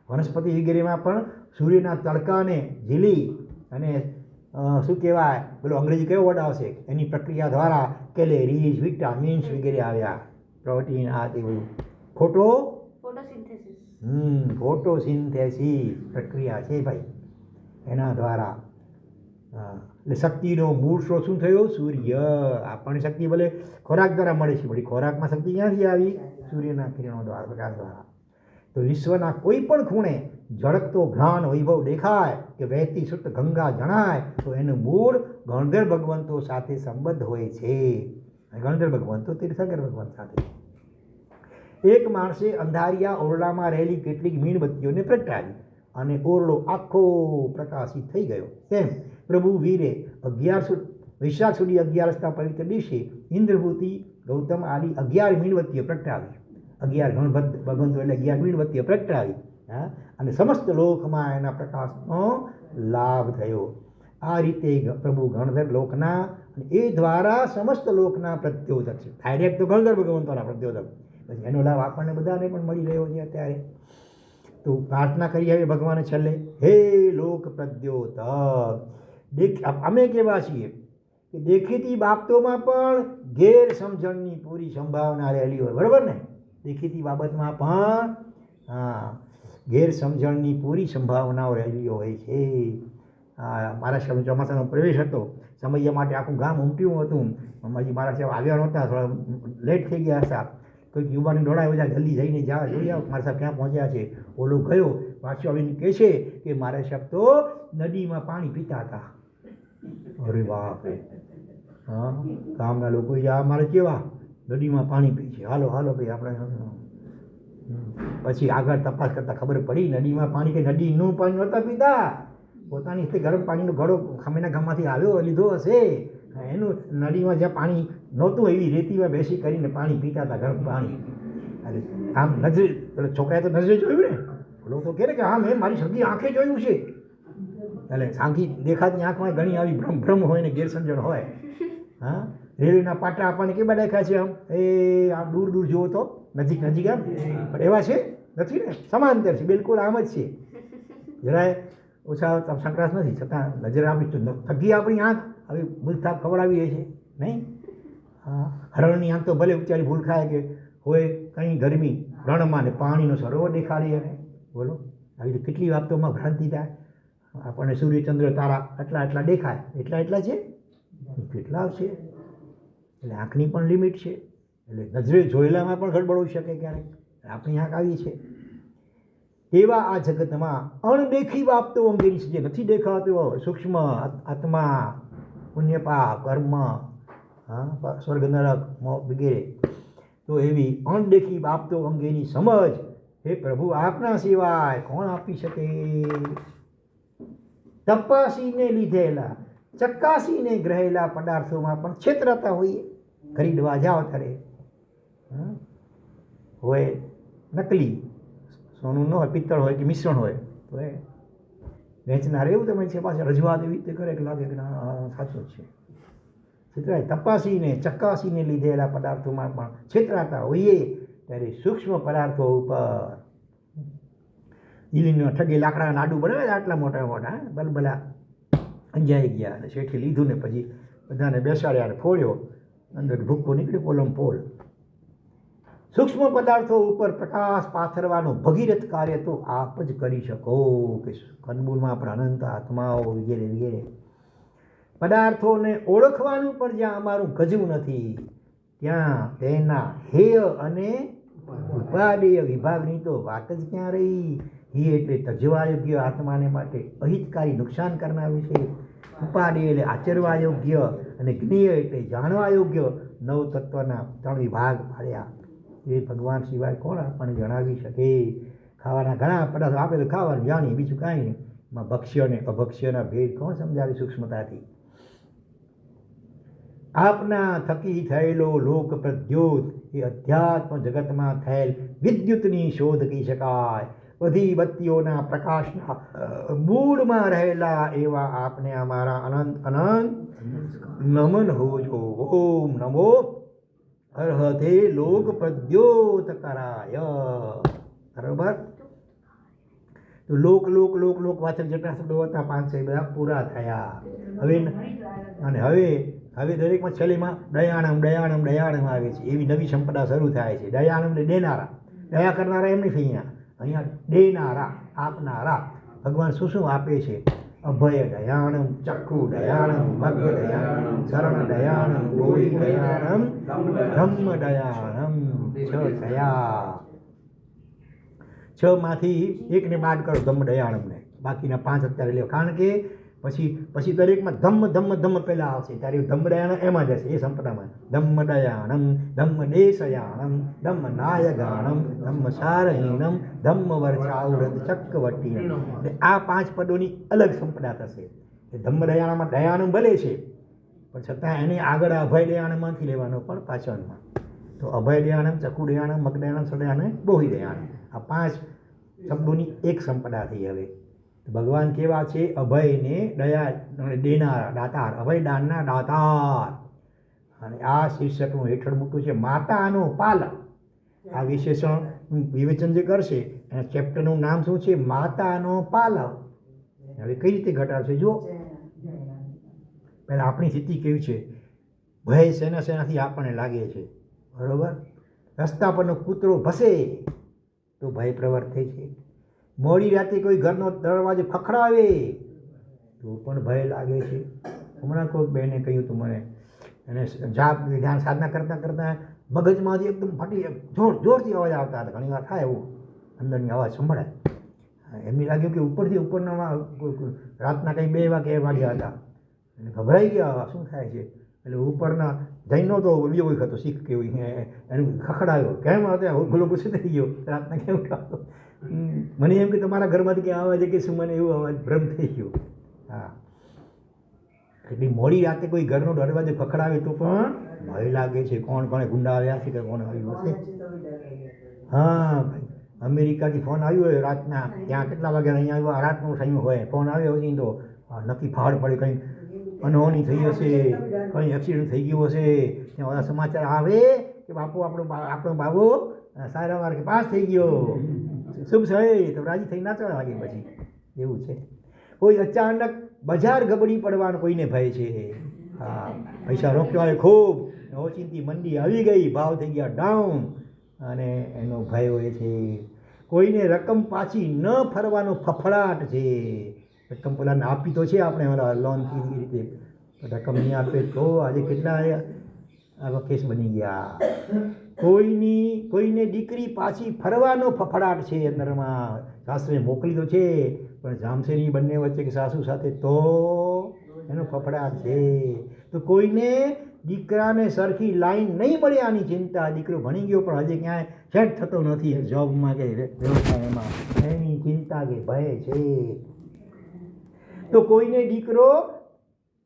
વનસ્પતિ વગેરેમાં પણ સૂર્યના તડકાને ઝીલી અને શું કહેવાય, પેલો અંગ્રેજી કયો વર્ડ આવશે, એની પ્રક્રિયા દ્વારા કેલેરીઝ, વિટામિન્સ વગેરે આવ્યા, પ્રોટીન, આ તે બધું. ખોટો? ફોટોસિન્થેસિસ પ્રક્રિયા છે ભાઈ, એના દ્વારા. એટલે શક્તિનો મૂળ સ્ત્રોત શું થયો? સૂર્ય. આપણને શક્તિ ભલે ખોરાક દ્વારા મળે છે, પણ ખોરાકમાં શક્તિ ક્યાંથી આવી? સૂર્યના કિરણો દ્વારા, પ્રકાશ દ્વારા. તો વિશ્વના કોઈ પણ ખૂણે ઝળકતો જ્ઞાન વૈભવ દેખાય કે વહેતી શુદ્ધ ગંગા જણાય તો એનું મૂળ ગણધર ભગવંતો સાથે સંબંધ હોય છે. ગણધર ભગવંતો તીર્થંકર ભગવંત સાથે. એક માણસે અંધારિયા ઓરડામાં રહેલી કેટલીક મીણબત્તીઓને પ્રગટાવી અને ઓરડો આખો પ્રકાશિત થઈ ગયો. તેમ પ્રભુ વીરે વૈશાખ સુધી 11 પવિત્ર દિવસે ઇન્દ્રભૂતિ, ગૌતમ આદિ 11 મીણબત્તીઓ પ્રગટાવી. 11 ભગવંતો એટલે 11 મીણબત્તીઓ પ્રગટાવી. હા, અને સમસ્ત લોકમાં એના પ્રકાશનો લાભ થયો. આ રીતે પ્રભુ ગણધર લોકના, એ દ્વારા સમસ્ત લોકના પ્રદ્યોતક છે. ડાયરેક્ટ તો ગણધર ભગવંતોના પ્રદ્યોતક, પછી એનો લાભ આપણને બધાને પણ મળી રહ્યો છે અત્યારે. તો પ્રાર્થના કરી હવે ભગવાને છેલ્લે, હે લોક પ્રદ્યોતક. અમે કેવા છીએ કે દેખીતી બાબતોમાં પણ ગેરસમજણની પૂરી સંભાવના રહેલી હોય, બરાબર ને. દેખીતી બાબતમાં પણ હા, ગેરસમજણની પૂરી સંભાવનાઓ રહેલી હોય છે. મારા ચોમાસાનો પ્રવેશ હતો, સમય માટે આખું ગામ ઉમટ્યું હતું. હજી મારા સાહેબ આવ્યા નહોતા, થોડા લેટ થઈ ગયા હતા. કોઈક યુવાને દોડાવ્યો બધા જલ્દી જઈને જા જોઈ આવો મારા સાહેબ ક્યાં પહોંચ્યા છે. ઓલો ગયો પાછો આવીને કહે છે કે મારા સાહેબ તો નદીમાં પાણી પીતા હતા. અરે બાપ રે! હા, ગામના લોકો આ મારે કેવા નદીમાં પાણી પી છે, હાલો હાલો ભાઈ આપણે. પછી આગળ તપાસ કરતાં ખબર પડી નદીમાં પાણી કે નદીનું પાણી નહોતા પીતા, પોતાની રીતે ગરમ પાણીનો ઘડો ખામીના ગામમાંથી આવ્યો લીધો હશે. એનું નદીમાં જ્યાં પાણી નહોતું એવી રેતીમાં બેસી કરીને પાણી પીતા હતા, ગરમ પાણી. અરે આમ નજરે, પેલા છોકરાએ તો નજરે જોયું ને, પેલો તો કહે ને કે હા મેં મારી સગી આંખે જોયું છે. એટલે સાંખી દેખાતી આંખમાં ઘણી આવી ભ્રમ હોય ને ગેરસમજણ હોય. હા, રેલવેના પાટા આપણને કેવા દેખાય છે આમ એ આમ દૂર દૂર જુઓ તો નજીક નજીક આમ, પણ એવા છે નથી ને, સમાંતર છે, બિલકુલ આમ જ છે. જરાય ઓછા સંક્રાંત નથી, છતાં નજર આપણી થકી આપણી આંખ આવી ભૂલથાપ ખવડાવીએ છે નહીં. હા, હરણની આંખ તો ભલે ઉચ્ચારી ભૂલ ખાય કે હોય કંઈ ગરમી રણમાં ને પાણીનો સરોવર દેખાડીએ ને, બોલો આવી રીતે કેટલી વાતોમાં ભ્રાંતિ થાય. આપણને સૂર્યચંદ્ર તારા આટલા આટલા દેખાય, એટલા એટલા છે, કેટલા છે. એટલે આંખની પણ લિમિટ છે. એટલે નજરે જોયેલામાં પણ ગડબડ હોઈ શકે ક્યારેક, આપણી આંખ આવી છે. એવા આ જગતમાં અણદેખી બાબતો અંગેની જે નથી દેખાતો સૂક્ષ્મ આત્મા, પુણ્ય પાપ કર્મ, હા, સ્વર્ગ નરક વગેરે, તો એવી અણદેખી બાબતો અંગેની સમજ હે પ્રભુ આપના સિવાય કોણ આપી શકે. તપાસીને લીધેલા ચકાસીને ગ્રહેલા પદાર્થોમાં પણ છેતરાતા હોઈએ. ખરીદવા જાઓ ત્યારે હોય નકલી સોનું ન હોય, પિત્તળ હોય કે મિશ્રણ હોય, તો એ વેચનાર એવું તમે છે પાછા રજૂઆત એવી રીતે કરે કે લાગે કે ના સાચું છે. છેતરાય. તપાસીને ચકાસીને લીધેલા પદાર્થોમાં પણ છેતરાતા હોઈએ ત્યારે સૂક્ષ્મ પદાર્થો ઉપર ઈલીનો ઠગે લાકડાના લાડુ બનાવે આટલા મોટા મોટા બલબલા અંજાઈ ગયા અને શેઠે લીધું ને પછી બધાને બેસાડ્યા અને ફોડ્યો, અંદર ભૂક્કો નીકળ્યો પોલમ પોલ. સૂક્ષ્મ પદાર્થો ઉપર પ્રકાશ પાથરવાનું ભગીરથ કાર્ય તો આપ જ કરી શકો કે કંદમૂળમાં પણ અનંત આત્માઓ વગેરે વગેરે. પદાર્થોને ઓળખવાનું પણ જ્યાં અમારું ગજવું નથી ત્યાં તેના હેય અને ઉપાદેય વિભાગની તો વાત જ ક્યાં રહી. હિ એટલે તજવા યોગ્ય આત્માને માટે અહિતકારી નુકસાન કરનારું છે. ઉપાદેય એટલે આચરવા યોગ્ય અને જ્ઞેય એટલે જાણવા યોગ્ય નવ તત્વના 3 વિભાગ પાડ્યા. એ ભગવાન સિવાય કોણ આપણને જણાવી શકે. ખાવાના ઘણા પદાર્થો આપે તો ખાવાનું જાણીએ, બીજું કાંઈ નહીં. એમાં ભક્ષ્ય અને અભક્ષ્યના ભેદ કોણ સમજાવી સૂક્ષ્મતાથી. આપના થકી થયેલો લોક પ્રદ્યોત એ અધ્યાત્મ જગતમાં થયેલ વિદ્યુતની શોધ કહી શકાય. બધી બત્તીઓના પ્રકાશના મૂળમાં રહેલા એવા આપને અમારા અનંત અનંત નમન હોજો. ઓમ નમો અર્હતે લોક પ્રદ્યોત કરાય. બરોબર. તો લોક લોક લોક લોક વાચક જેટલા શબ્દો હતા 5 બધા પૂરા થયા. હવે દરેકમાં છેલ્લેમાં દયાણમ દયાણમ દયાણમ આવે છે. એવી નવી સંપદા શરૂ થાય છે. દયાણમ એટલે દેનારા, દયા કરનારા એમ નથી. અહીંયા દેનારા, આપનારા. ભગવાન શું શું આપે છે? અભય દયાણમ, ચક્ષુ દયાણમ, મગ દયાણમ, શરણ દયાણમ, ગોરી દયાણમ, ધમ્મ દયાણમ. 6 થયા. 6 માંથી એકને બાદ કરો ધમ્મ દયાણમને, બાકીના 5 અત્યારે લેવો. કારણ કે પછી દરેકમાં ધમ્મ ધમ્મ ધમ્મ પહેલાં આવશે ત્યારે ધમ્મ દયાણમ એમાં જશે. એ સંપદામાં ધમ્મ દયાણમ, ધમ્મ દેશયાણમ, ધમ્મ નાયગાણમ, ધમ્મ સારહીણમ, ધમ્મ વર્ષાવૃત ચક્રવર્તી. આ 5 પદોની અલગ સંપદા થશે. ધમ્મ દયાણમાં દયાણમ ભલે છે પણ છતાં એને આગળ અભય દયાણમાંથી લેવાનો પણ પાછળમાં. તો અભય દયાણમ, ચકુ દયાણમ, મગ દયાણમ, સદયાણમ, બોહી દયાણમ. આ 5 શબ્દોની એક સંપદા થઈ. હવે ભગવાન કેવા છે? અભયને દયા દેનારા, દાતાર, અભય દાનના દાતાર. અને આ શીર્ષકનું હેઠળ મૂક્યું છે માતાનો પાલક. આ વિશેષણ વિવેચન જે કરશે એના ચેપ્ટરનું નામ શું છે? માતાનો પાલક. હવે કઈ રીતે ઘટાડશે? જો પહેલાં આપણી સ્થિતિ કેવી છે? ભય શેનાથી આપણને લાગે છે? બરોબર. રસ્તા પરનો કૂતરો ભસે તો ભય પ્રવર્તે છે. મોડી રાતે કોઈ ઘરનો દરવાજો ખખડાવે તો પણ ભય લાગે છે. હમણાં કોઈક બહેને કહ્યું હતું મને, અને જાપ ધ્યાન સાધના કરતાં કરતાં મગજમાંથી એકદમ ફાટી જોરથી અવાજ આવતા હતા. ઘણી વાર થાય એવું, અંદરની અવાજ સંભળાય. એમને લાગ્યું કે ઉપરના રાતના કંઈ 2 વાગ્યા હતા, અને ગભરાઈ ગયા શું થાય છે. એટલે ઉપરના જઈને તો બીજો કોઈ હતો શીખ કે એનું ખખડાયો, કેમ હતા ગુલો ગુસ્સે થઈ ગયો, રાતના કેમ ઉઠાવતો. મને એમ કે તમારા ઘરમાંથી ક્યાં આવે છે કે શું, મને એવું અવાજ ભ્રમ થઈ ગયો. હા, એટલી મોડી રાતે કોઈ ઘરનો દરવાજો ખખડાવે તો પણ ભય લાગે છે. કોણ ગુંડા આવ્યા છે કે કોણ આવ્યું હશે. હા ભાઈ, અમેરિકાથી ફોન આવ્યો હોય રાતના, ત્યાં કેટલા વાગ્યા અહીંયા આવ્યો, રાતનો સમય હોય, ફોન આવ્યો હશે તો નક્કી ફાળ પડે, કંઈ અનહોની થઈ હશે, કંઈ એક્સિડન્ટ થઈ ગયો હશે. ત્યાં બધા સમાચાર આવે કે બાપુ આપણો બાબો સારા માર્કે પાસ થઈ ગયો, શુભ છે, તો રાજી થઈ નાચવા લાગે. પછી એવું છે. કોઈ અચાનક બજાર ગબડી પડવાનો કોઈને ભય છે. હા, પૈસા રોક્યા હોય ખૂબ, ઓચિંતી મંદી આવી ગઈ, ભાવ થઈ ગયા ડાઉન, અને એનો ભય હોય છે. કોઈને રકમ પાછી ન ફરવાનો ફફડાટ છે. રકમ પેલા આપી તો છે આપણે લોનથી રીતે, રકમ નહીં આપે તો આજે કેટલા આવા કેસ બની ગયા. કોઈને દીકરી પાછી ફરવાનો ફફડાટ છે અંદરમાં. સાસરે મોકલી તો છે પણ જામશેની બંને વચ્ચે કે સાસુ સાથે તો એનો ફફડાટ છે. તો કોઈને દીકરાને સરખી લાઈન નહીં મળે આની ચિંતા. દીકરો ભણી ગયો પણ હજી ક્યાંય સેટ થતો નથી જોબમાં કે વ્યવસાયમાં, એની ચિંતા કે ભય છે. તો કોઈને દીકરો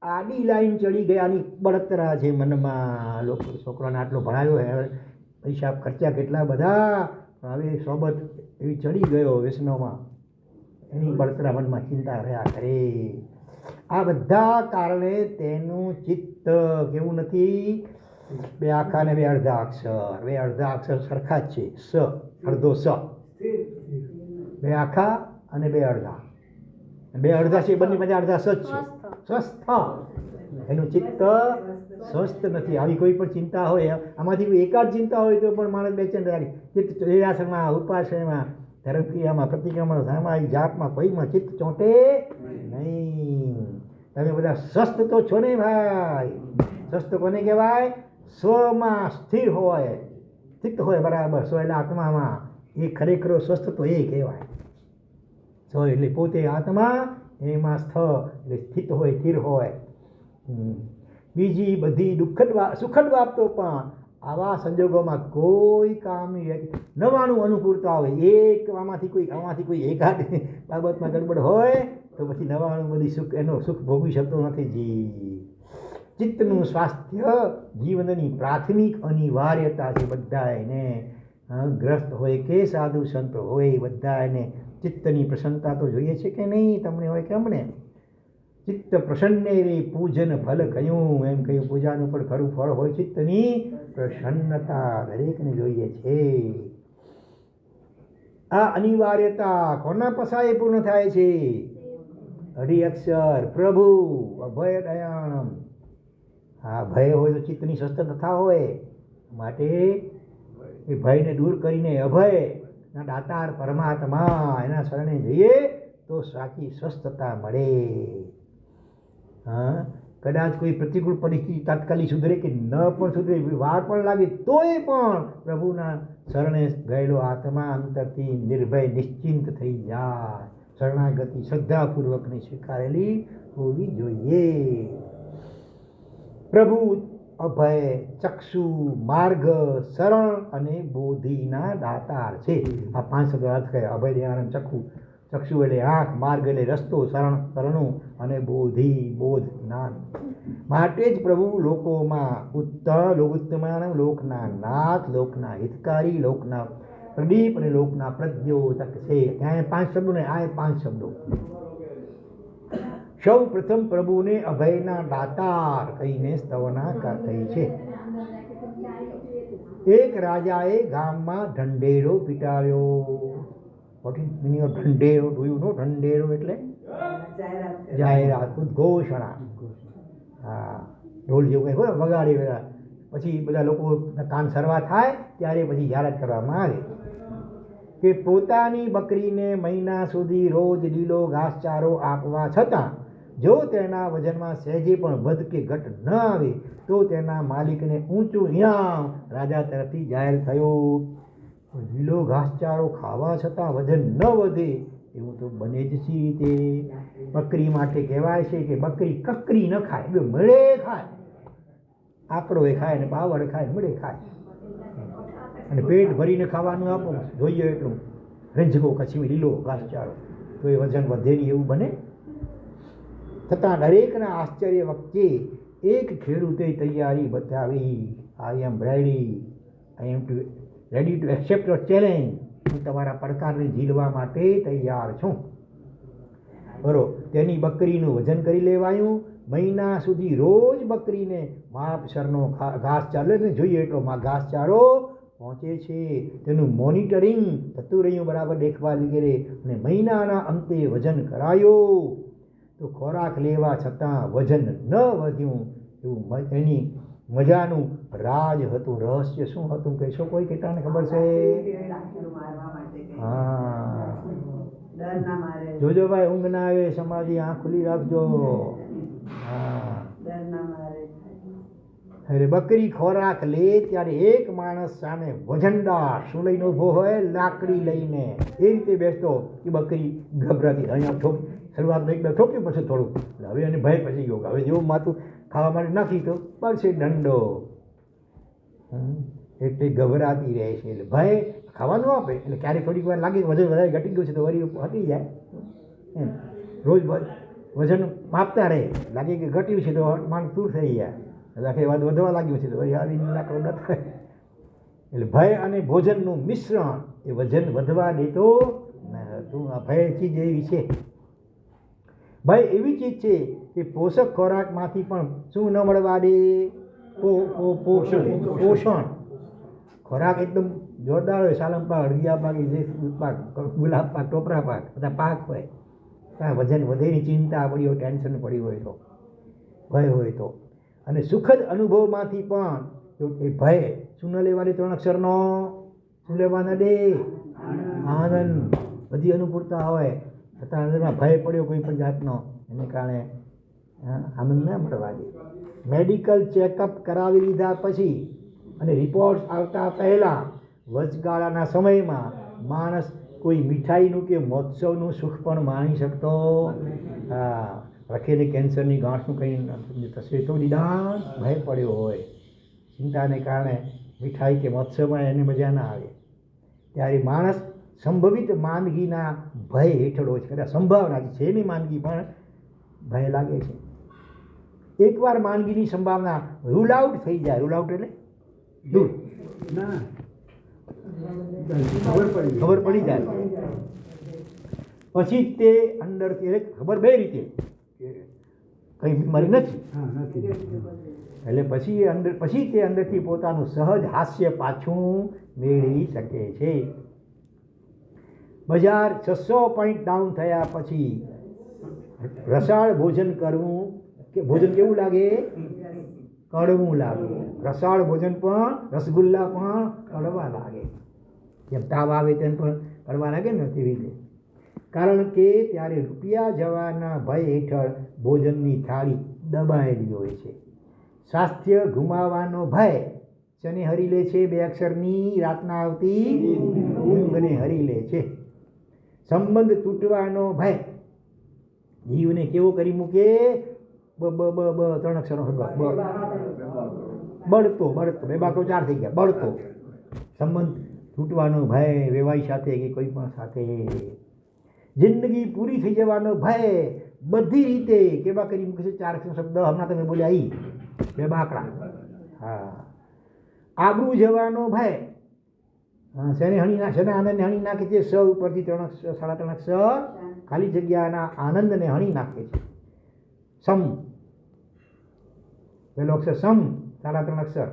આડી લાઈન ચડી ગયાની બળતરા છે મનમાં. લોકો છોકરાને આટલો ભણાવ્યો, પૈસા ખર્ચા કેટલા બધા, હવે સોબત એવી ચડી ગયો વ્યસનોમાં, એની બળતરા મનમાં ચિંતા રહ્યા કરે. આ બધા કારણે તેનું ચિત્ત કેવું નથી. 2 આખા ને 2 અડધા અક્ષર, 2 અડધા અક્ષર સરખા જ છે. સ અડધો સ, 2 આખા અને 2 અડધા. 2 અડધા છે બંને પાછા અડધા સચ છે. સ્વસ્થ, એનું ચિત્ત સ્વસ્થ નથી. આવી કોઈ પણ ચિંતા હોય, આમાંથી કોઈ એકાદ ચિંતા હોય તો પણ માણસ બેચેન રહે. ચિત્ત નિરાસનમાં, ઉપાસમાં, ધર્મક્રિયામાં, પ્રતિક્રમણ, સામાયિક જાપમાં કોઈમાં ચિત્ત ચોંટે નહીં. તમે બધા સ્વસ્થ તો છો ને ભાઈ. સ્વસ્થ કોને કહેવાય? સ્વમાં સ્થિર હોય, ચિત્ત હોય બરાબર, સ્વ એટલે આત્મામાં. એ ખરેખર સ્વસ્થ તો એ કહેવાય. સ્વ એટલે પોતે આત્મા, એમાં એટલે સ્થિત હોય, સ્થિર હોય. બીજી બધી સુખદ બાબતો પણ આવા સંજોગોમાં કોઈ કામની નવાનું અનુકૂળતા હોય. આમાંથી કોઈ એકાદ બાબતમાં ગડબડ હોય તો પછી નવાનું બધી સુખ ભોગવી શકતો નથી. ચિત્તનું સ્વાસ્થ્ય જીવનની પ્રાથમિક અનિવાર્યતા છે. બધાને ગ્રસ્ત હોય કે સાધુ સંત હોય, બધાને ચિત્તની પ્રસન્નતા તો જોઈએ છે કે નહીં? તમને હોય કે અમને? ચિત્ત પ્રસન્ને રે પૂજન ફલ કહ્યું, એમ કહ્યું પૂજાનું પણ ખરું ફળ હોય ચિત્તની પ્રસન્નતા. દરેકને જોઈએ છે. આ અનિવાર્યતા કોના પસાયે પૂર્ણ થાય છે? અઢી અક્ષર પ્રભુ અભય દયાણમ. હા, ભય હોય તો ચિત્તની સ્વસ્થતા હોય. માટે એ ભયને દૂર કરીને અભય ના દાતાર પરમાત્મા, એના શરણે જઈએ તો સાચી સ્વસ્થતા મળે. હા, કદાચ કોઈ પ્રતિકૂળ પરિસ્થિતિ તાત્કાલિક સુધરે કે ન પણ સુધરે, વાર પણ લાગે, તોય પણ પ્રભુના શરણે ગયેલો આત્મા અંતરથી નિર્ભય નિશ્ચિંત થઈ જાય. શરણાગતિ શ્રદ્ધાપૂર્વકની સ્વીકારેલી હોવી જોઈએ. પ્રભુ અભય, ચક્ષુ, માર્ગ, શરણ અને બોધિના દાતાર છે. આ 5 શબ્દો અર્થ કહે. અભય, દયાનંદ, ચક્ષુ એટલે આંખ, માર્ગ એટલે રસ્તો, શરણું, અને બોધિ બોધ જ્ઞાન. માટે જ પ્રભુ લોકોમાં ઉત્તમ, લોકના નાથ, લોકના હિતકારી, લોકના પ્રદીપ અને લોકના પ્રદ્યોતક છે. ત્યાં 5 શબ્દો ને આ 5 શબ્દો. સૌ પ્રથમ પ્રભુને અભયના દાતાર કહીને સ્તવના કહી છે. એક રાજાએ ગામમાં ઢંઢેરો પીટાવ્યો. What is meaning of ઢંઢેરો? Do you know ઢંઢેરો એટલે? જાહેરાત, ઉદ્ઘોષણા. હા, ઢોલ જેવું કંઈ હોય વગાડી બધા, પછી બધા લોકો કાન સરવા થાય ત્યારે પછી જાહેરાત કરવામાં આવે કે પોતાની બકરીને મહિના સુધી રોજ લીલો ઘાસચારો આપવા છતાં જો તેના વજનમાં સહેજે પણ વધ કે ઘટ ન આવે તો તેના માલિકને ઊંચું ઇનામ રાજા તરફથી જાહેર થયું. લીલો ઘાસચારો ખાવા છતાં વજન ન વધે એવું તો બને જ સી રીતે? બકરી માટે કહેવાય છે કે બકરી કકરી ન ખાય, બે મળે ખાય, આકડો એ ખાય ને બાવળ ખાય, મળે ખાય, અને પેટ ભરીને ખાવાનું આપો જોઈએ એટલું રંજકો કચ્છી લીલો ઘાસચારો, તો એ વજન વધે નહીં એવું બને? છતાં દરેકના આશ્ચર્ય વચ્ચે એક ખેડૂતે તૈયારી બતાવી. I am ready to accept your challenge. હું તમારા પડકારને ઝીલવા માટે તૈયાર છું. બરોબર, તેની બકરીનું વજન કરી લેવાયું. મહિના સુધી રોજ બકરીને માપસરનો ઘાસચારો ને જોઈએ એટલો ઘાસચારો પહોંચે છે, તેનું મોનિટરિંગ થતું રહ્યું, બરાબર દેખભાલ વગેરે, અને મહિનાના અંતે વજન કરાયું. તો ખોરાક લેવા છતાં વજન ન વધ્યું. એવું એની મજાનું રાજ હતું. રહસ્ય શું હતું કહેશો? કોઈ કેટલાને ખબર છે? હા, જોજો ભાઈ, ઊંઘ ના આવે, સમાધિ આંખ ખુલ્લી રાખજો. હા, અરે બકરી ખોરાક લે ત્યારે એક માણસ સામે વજનદાર શું લઈને ઊભો હોય? લાકડી લઈને. એ રીતે બેસતો કે બકરી ગભરાતી. અહીંયા ઠોક, શરૂઆતમાં એક બે ઠોક્યું, પછી થોડું, હવે એને ભય પછી ગયો. હવે જેવું માથું ખાવા માટે નાખી તો પછી દંડો. એટલે ગભરાતી રહે છે. એટલે ભય ખાવાનું આપે એટલે ક્યારેક થોડીક વાર લાગે વજન વધારે ઘટી ગયું છે તો વળી હટી જાય. રોજ વજન માપતા રહે, લાગે કે ઘટ્યું છે તો માણસ દૂર થઈ જાય, આખી વાત વધવા લાગ્યું છે તો વળી આવીને લાકડો ન થાય. એટલે ભય અને ભોજનનું મિશ્રણ એ વજન વધવા દેતો તું. આ ભય ચીજ એવી છે, ભય એવી ચીજ છે કે પોષક ખોરાકમાંથી પણ શું ન મળવા દે? પોષણ. ખોરાક એકદમ જોરદાર હોય, સાલમ પાક, અળગિયા પાક, પાક, ગુલાબ પાક, ટોપરા પાક, બધા પાક હોય, ત્યાં વજન વધેની ચિંતા પડી હોય, ટેન્શન પડ્યું હોય તો, ભય હોય તો. અને સુખદ અનુભવમાંથી પણ એ ભય શું ન લેવા દે? 3 અક્ષરનો શું લેવા ન દે? આનંદ. બધી અનુકૂળતા હોય છતાં અંદરમાં ભય પડ્યો કોઈ પણ જાતનો, એને કારણે આનંદ ના મળવા દે. મેડિકલ ચેકઅપ કરાવી લીધા પછી અને રિપોર્ટ આવતા પહેલાં વચગાળાના સમયમાં માણસ કોઈ મીઠાઈનું કે મહોત્સવનું સુખ પણ માણી શકતો. હા, રખેલી કેન્સરની ગાંઠનું કંઈ થશે તો નિદાન ભય પડ્યો હોય, ચિંતાને કારણે મીઠાઈ કે મહોત્સવમાં એને મજા ના આવે, ત્યારે માણસ સંભવિત માંદગીના ભય હેઠળ હોય છે. કદાચ સંભાવના છે એની માંદગી પણ ભય લાગે છે. એકવાર માંદગીની સંભાવના રૂલ આઉટ થઈ જાય, રૂલ આઉટ એટલે દૂર, ખબર પડી જાય પછી તે અંદરથી ખબર બે રીતે કઈ બીમારી નથી, એટલે પછી તે અંદરથી પોતાનું સહજ હાસ્ય પાછું મેળવી શકે છે. બજાર 600 પોઈન્ટ ડાઉન થયા પછી રસાળ ભોજન કરવું કે ભોજન કેવું લાગે? કડવું લાગે. રસાળ ભોજન પણ, રસગુલ્લા પણ કડવા લાગે. જેમ તાવ આવે તેમ પણ કડવા લાગે ને તેવી રીતે. કારણ કે ત્યારે રૂપિયા જવાના ભય હેઠળ ભોજનની થાળી દબાયેલી હોય છે. સ્વાસ્થ્ય ગુમાવવાનો ભય શેને હરી લે છે? 2 અક્ષરની રાતના આવતી ઊંઘને હરી લે છે. સંબંધ તૂટવાનો ભય જીવને કેવો કરી મૂકે? 3 અક્ષરનો બળતો. 2 બાકો 4 થઈ ગયા. બળતો સંબંધ તૂટવાનો ભય, વેવાઈ સાથે કે કોઈ પણ સાથે. જિંદગી પૂરી થઈ જવાનો ભય બધી રીતે કેવા કરી મૂકે છે? 4 અક્ષરનો શબ્દ હમણાં તમે બોલ્યા ઈ 2 બાકડા. હા, આબરૂ જવાનો ભય શેને આનંદને હણી નાખે છે? સ ઉપરથી 3 અક્ષર, 3.5 અક્ષર ખાલી જગ્યાના આનંદને હણી નાખે છે. સમ, પેલો અક્ષર સમ, 3.5 અક્ષર.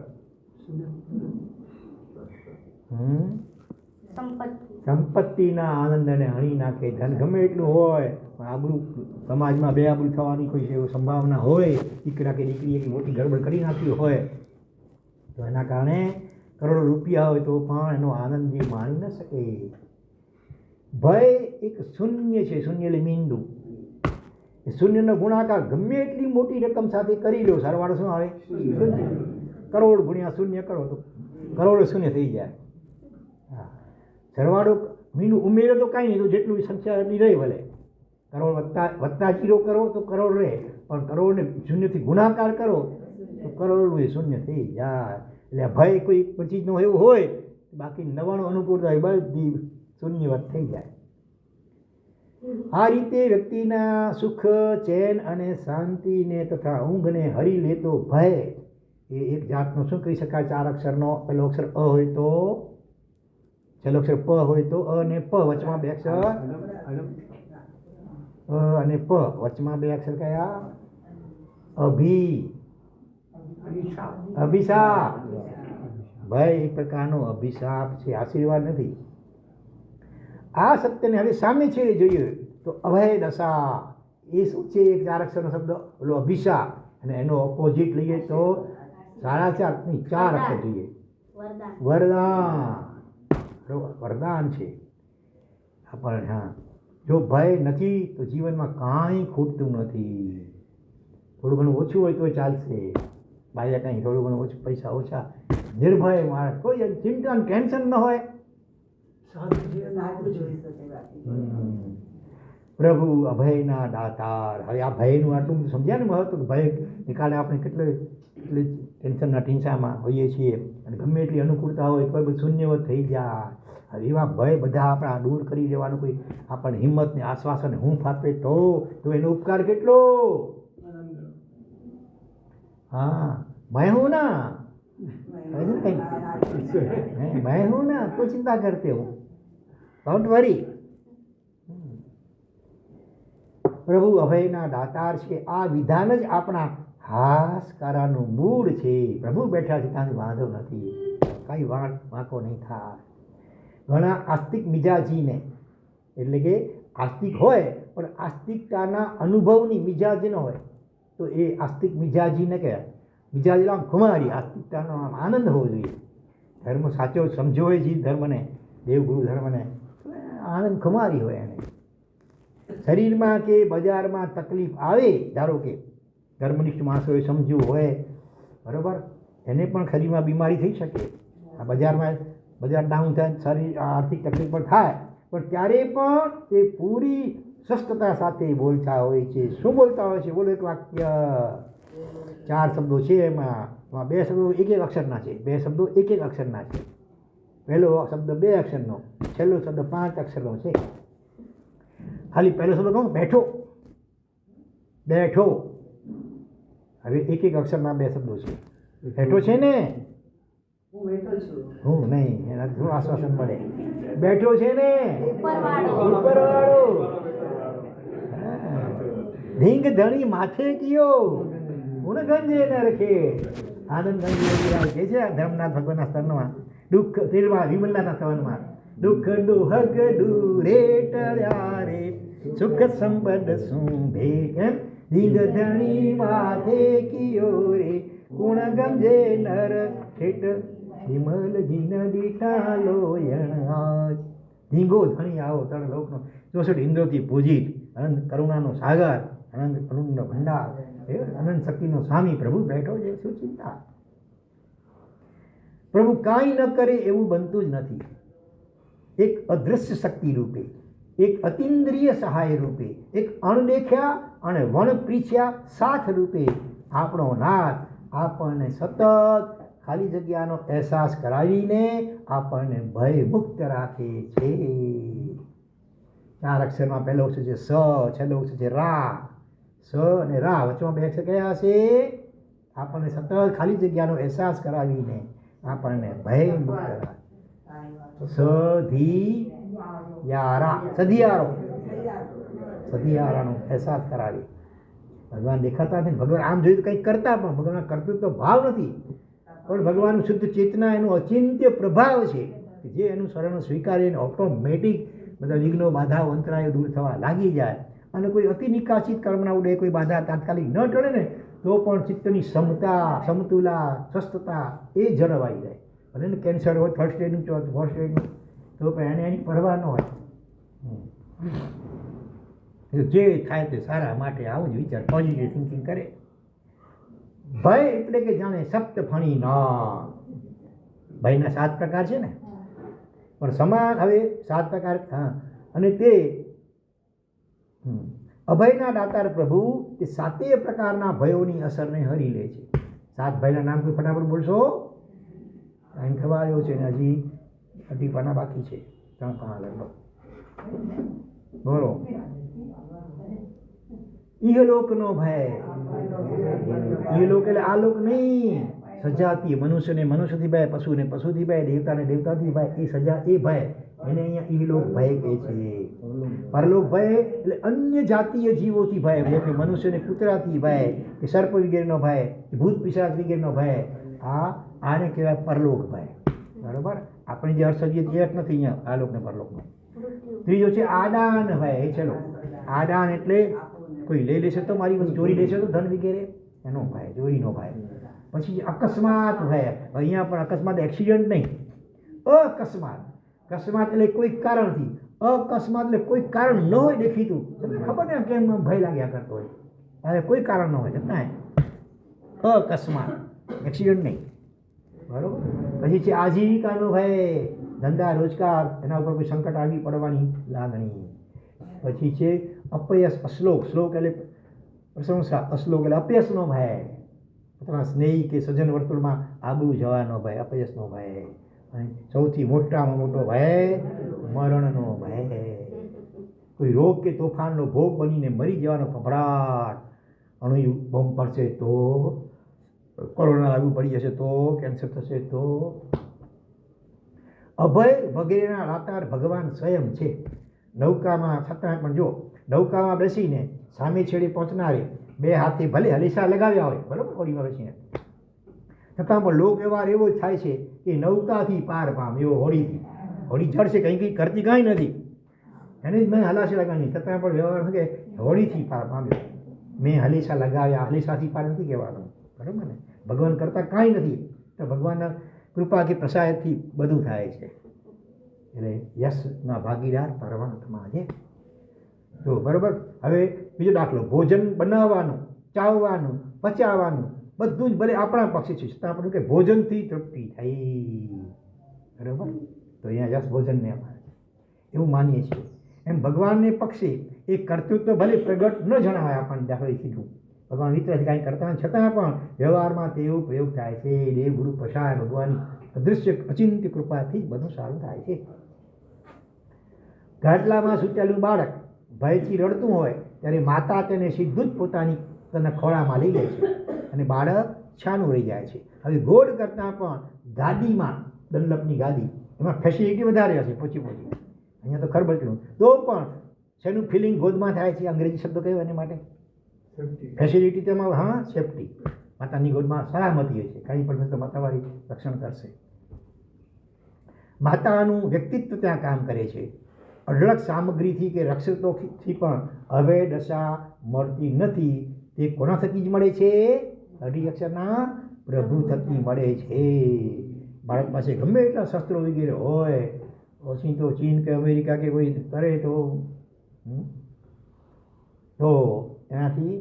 સંપત્તિના આનંદને હણી નાખે. ધન ગમે એટલું હોય પણ આબરૂ, સમાજમાં બે આબરૂ થવાની કોઈ એવી સંભાવના હોય, દીકરા કે દીકરીએ કે મોટી ગડબડ કરી નાખી હોય તો એના કારણે કરોડો રૂપિયા હોય તો પણ એનો આનંદ જે માણી ન શકે. ભય એક શૂન્ય છે, શૂન્ય એટલે મીંડું. એ શૂન્યનો ગુણાકાર ગમે એટલી મોટી રકમ સાથે કરી લો, સરવાળો શું આવે? શૂન્ય. કરોડ ગુણ્યા શૂન્ય કરો તો કરોડ શૂન્ય થઈ જાય. હા, સરવાળો મીંડું ઉમેરો તો કાંઈ નહીં, તો જેટલું સંખ્યા એટલી રહી ભલે. કરોડ વત્તા 0 કરો તો કરોડ રહે, પણ કરોડને શૂન્યથી ગુણાકાર કરો તો કરોડનું એ શૂન્ય થઈ જાય. એટલે ભય કોઈ એક ચીજનો એવું હોય, બાકી 99 અનુકૂળતા એ બધી શૂન્યવત થઈ જાય. આ રીતે વ્યક્તિના સુખ, ચેન અને શાંતિને તથા ઊંઘને હરી લેતો ભય એ એક જાતનો શું કહી શકાય? 4 અક્ષરનો. પહેલો અક્ષર અ હોય તો, છેલ્લો અક્ષર પ હોય તો અ ને પ, વચમાં 2 અક્ષર અ અને પ, વચમાં 2 અક્ષર કયા? અભિશાપ. ભય એક પ્રકારનો અભિશાપ છે, આશીર્વાદ નથી. આ સત્યને હવે સામે છેડે જોઈએ તો અભય દશા એ શું છે? એક 4 અક્ષરનો શબ્દ ઓલો અભિશાપ, અને એનો ઓપોઝિટ લઈએ તો 4.5 નહીં 4 અક્ષર જોઈએ. વરદાન. વરદાન છે આપણને. હા, જો ભય નથી તો જીવનમાં કાંઈ ખૂટતું નથી. થોડું ઘણું ઓછું હોય તો ચાલશે, બાય કાંઈ થોડું ઘણું ઓછું, પૈસા ઓછા, નિર્ભય માણસ, કોઈ ચિંતા ટેન્શન ન હોય. પ્રભુ અભયના દાતાર. હવે આ ભયનું આટલું બધું સમજ્યા ને મહત્વ, ભય નીકાળે આપણે કેટલી ટેન્શનના ટીંસામાં હોઈએ છીએ, અને ગમે એટલી અનુકૂળતા હોય કોઈ બધું શૂન્યવત થઈ જાય. હવે એવા ભય બધા આપણા દૂર કરી દેવાનું કોઈ આપણને હિંમત ને આશ્વાસન હૂંફ આપે તો એનો ઉપકાર કેટલો. हाँ, मैं हूँ ना, मैं हूँ ना, कोई चिंता करते हो, डोंट वरी. પ્રભુ અભયના દાતાર છે. આ વિધાન જ આપણા હાશકારાનું મૂળ છે. પ્રભુ બેઠા છે ત્યાંથી વાંધો નથી, કાંઈ વાંકો નહીં થાય. ઘણા આસ્તિક મિજાજીને, એટલે કે આસ્તિક હોય પણ આસ્તિકતાના અનુભવની મિજાજ ન હોય તો એ આસ્તિક મિજાજીને કહેવાય. મિજાજ આમ ખુમારી, આસ્તિકતાનો આમ આનંદ હોવો જોઈએ. ધર્મ સાચો સમજો હોય જે ધર્મને, દેવગુરુ ધર્મને, આનંદ ખુમારી હોય એને. શરીરમાં કે બજારમાં તકલીફ આવે, ધારો કે ધર્મનિષ્ઠ માણસોએ સમજ્યું હોય, બરાબર, એને પણ શરીરમાં બીમારી થઈ શકે. આ બજાર ડાઉન થાય, શરીર આર્થિક તકલીફ પણ થાય, પણ ત્યારે પણ એ પૂરી સ્વસ્થતા સાથે બોલતા હોય છે. શું બોલતા હોય છે? બોલો એક વાક્ય. 4 શબ્દો છે એમાં 2 શબ્દો એક અક્ષરના છે, 2 શબ્દો એક અક્ષરના છે. પહેલો શબ્દ 2 અક્ષરનો, છેલ્લો શબ્દ 5 અક્ષરનો છે. ખાલી પહેલો શબ્દ કહું, બેઠો. બેઠો. હવે એક અક્ષરના 2 શબ્દો છે. બેઠો છે ને, હું નહીં, એનાથી થોડું આશ્વાસન મળે. બેઠો છે ને, ઉપરવાળો. ધીંગ ધણી માથે કયો, ગુણ ગંજે ન રખે. આનંદ ગંજ કે છે ધર્મનાથ ભગવાનના સ્તરમાં, દુઃખ તેરવા વિમલના સ્તવનમાં. દુઃખ દુહગ દૂરે ટળ્યા રે, સુખ સંપદ શું ભેગ. ધીંગ ધણી માથે કયો રે, ગુણ ગંજે નર ઠેઠ. વિમલજી દીઠા લોયણ આજ. ધીંગો ધણી આવો તણ લોકનો 64 ઇન્દ્રોથી પૂજિત, અનંત કરુણાનો સાગર, અનંત કરુણનો ભંડાર, અનંત શક્તિનો સ્વામી પ્રભુ બેઠો છે. શું ચિંતા? પ્રભુ કાંઈ ન કરે એવું બનતું જ નથી. એક અદૃશ્ય શક્તિ રૂપે, એક અતિન્દ્રિય સહાય રૂપે, એક અણદેખ્યા અને વણપ્રીચ્યા સાથ રૂપે આપણો નાથ આપણને સતત ખાલી જગ્યાનો અહેસાસ કરાવીને આપણને ભય મુક્ત રાખે છે. 4 અક્ષરમાં પહેલો અક્ષર છે સ, છેલ્લો અક્ષર છે રા. સ અને રા, વચમાં 2 અક્ષર કયા હશે? આપણને સતત ખાલી જગ્યાનો અહેસાસ કરાવીને આપણને ભય મુક્ત રાખે. સધિયારા, સધિયારાનો અહેસાસ કરાવી. ભગવાન દેખાતા નથી, ભગવાન આમ જોયું તો કંઈક કરતા, પણ ભગવાન કર્તૃત્વ ભાવ નથી, પણ ભગવાનનું શુદ્ધ ચેતના એનું અચિંત્ય પ્રભાવ છે કે જે એનું શરણ સ્વીકારીને ઓટોમેટિક બધા વિઘ્નો, બાધાઓ, અંતરાયો દૂર થવા લાગી જાય. અને કોઈ અતિ નિકાસિત કર્મના ઉડે કોઈ બાધા તાત્કાલિક ન ટળે ને તો પણ ચિત્તની સમતા, સમતુલા, સ્વસ્થતા એ જળવાઈ જાય. ભલે કેન્સર હોય, 3rd સ્ટેજનું, 4th સ્ટેજનું, તો પણ એને એની પરવા ન હોય. જે થાય તે સારા માટે આવું જ વિચાર, પોઝિટિવ થિંકિંગ કરે. ભય એટલે કે જાણે સપ્તફણી નાગ. ભયના 7 પ્રકાર છે ને, પણ સમાન હવે 7 પ્રકાર. હા, અને તે અભયના દાતાર પ્રભુ તે 7 પ્રકારના ભયોની અસરને હરી લે છે. 7 ભયના નામ કોઈ ફટાફટ બોલશો? ટાઈમ થવા આવ્યો છે ને હજી 2 પાના બાકી છે, 3 પાના લગભગ. બોલો. ઇહલોકનો ભય. ઇહલોક એટલે આ લોક નહીં, સજાતીય. મનુષ્યને મનુષ્યથી ભય, પશુને પશુથી ભય, દેવતાને દેવતાથી ભય. એ સજા, એ ભય એને અહીંયા ઇહલોક ભય કહે છે. પરલોક ભય એટલે અન્ય જાતીય જીવોથી ભય, જેમ કે મનુષ્યને કૂતરાથી ભય, કે સર્પ વગેરેનો ભય, કે ભૂત પિશાચ વગેરેનો ભય. આને કહેવાય પરલોક ભય. બરોબર? આપણે જે અર્થ સમજીએ તે અર્થ નથી અહીંયા આ લોકને પરલોકનો. ત્રીજો છે આદાન ભય. એ ચલો, આદાન એટલે કોઈ લઈ લેશે તો, મારી વસ્તુ ચોરી લેશે તો, ધન વગેરે, એનો ભય, ચોરીનો ભય. પછી અકસ્માત ભય. અહીંયા પણ અકસ્માત એક્સિડન્ટ નહીં, અકસ્માત. અકસ્માત એટલે કોઈ કારણથી. અકસ્માત એટલે કોઈ કારણ ન હોય દેખીતું, તમને ખબર ને કેમ ભય લાગ્યા કરતો હોય, અરે કોઈ કારણ ન હોય છતાં અકસ્માત, એક્સિડન્ટ નહીં. બરોબર? પછી છે આજીવિકાનો ભય. ધંધા રોજગાર, એના ઉપર કોઈ સંકટ આવી પડવાની લાગણી. પછી છે અપયશ, અશ્લોક. શ્લોક એટલે પ્રશંસા, અશ્લોક એટલે અપયશનો ભય. પોતાના સ્નેહી કે સજ્જન વર્તુળમાં આબરૂ જવાનો ભય, અપયશનો ભય. અને સૌથી મોટામાં મોટો ભય મરણનો ભય. કોઈ રોગ કે તોફાનનો ભોગ બનીને મરી જવાનો ફફડાટ. અણુ બોમ્બ પડશે તો, કોરોના લાગુ પડી જશે તો, કેન્સર થશે તો. અભય વગેરેના દાતાર ભગવાન સ્વયં છે. નૌકામાં છતાં પણ જો નૌકામાં બેસીને સામે છેડે પહોંચનારે 2 હાથે ભલે હલીસા લગાવ્યા હોય, બરાબર, હોડીમાં બેસીને, છતાં પણ લોક વ્યવહાર એવો જ થાય છે કે નૌકાથી પાર પામ, એવો હોડીથી. હોડી જડશે, કંઈ કરતી કાંઈ નથી, એને જ મેં હલાસી લગાવી, છતાં પણ વ્યવહાર શું કે હોડીથી પાર પામ્યો. મેં હલીસા લગાવ્યા, હલીસાથી પાર નથી કહેવાનું, બરાબર ને? ભગવાન કરતાં કાંઈ નથી, તો ભગવાનના કૃપા કે પ્રસાદથી બધું થાય છે. એટલે યશના ભાગીદાર પરમાત્મા છે. જો બરાબર. હવે બીજો દાખલો, ભોજન બનાવવાનું, ચાવવાનું, પચાવવાનું બધું જ ભલે આપણા પક્ષે છે, છતાં આપણે કે ભોજનથી તૃપ્તિ થઈ. બરાબર? તો અહીંયા યશ ભોજનને અમારે એવું માનીએ છીએ. એમ ભગવાનને પક્ષે એ કર્તૃત્વ ભલે પ્રગટ ન જણાવાય આપણને, દાખલા કીધું ભગવાન વિતરાથી કાંઈ કરતા નથી, છતાં પણ વ્યવહારમાં તેવો પ્રયોગ થાય છે. દેવ ગુરુ પશાય ભગવાનની અદૃશ્ય અચિંત્ય કૃપાથી બધું સારું થાય છે. ગાડલામાં સૂતેલું બાળક ભયથી રડતું હોય ત્યારે માતા તેને સીધું જ પોતાની તેના ખોળામાં લઈ લે છે અને બાળક છાનું રહી જાય છે. હવે ગોળ કરતાં પણ ગાડીમાં, ડનલપની ગાડી, એમાં ફેસિલિટી વધારે હશે, પોચી અહીંયા તો ખરબચડું, તો પણ શેનું ફિલિંગ ગોદમાં થાય છે? અંગ્રેજી શબ્દ કયો એને માટે? ફેસિલિટી. તેમાં હા, સેફટી. માતાની ગોદમાં સલામતી હોય છે, કાંઈ પણ થશે તો માતાવાળી રક્ષણ કરશે. માતાનું વ્યક્તિત્વ ત્યાં કામ કરે છે. અઢળક સામગ્રીથી કે રક્ષકોથી પણ હવે દશા મળતી નથી. તે કોના થકી જ મળે છે? અઢી અક્ષરના પ્રભુ થકી મળે છે. બાળક પાસે ગમે એટલા શસ્ત્રો વગેરે હોય, પછી તો ચીન કે અમેરિકા કે કોઈ કરે તો એનાથી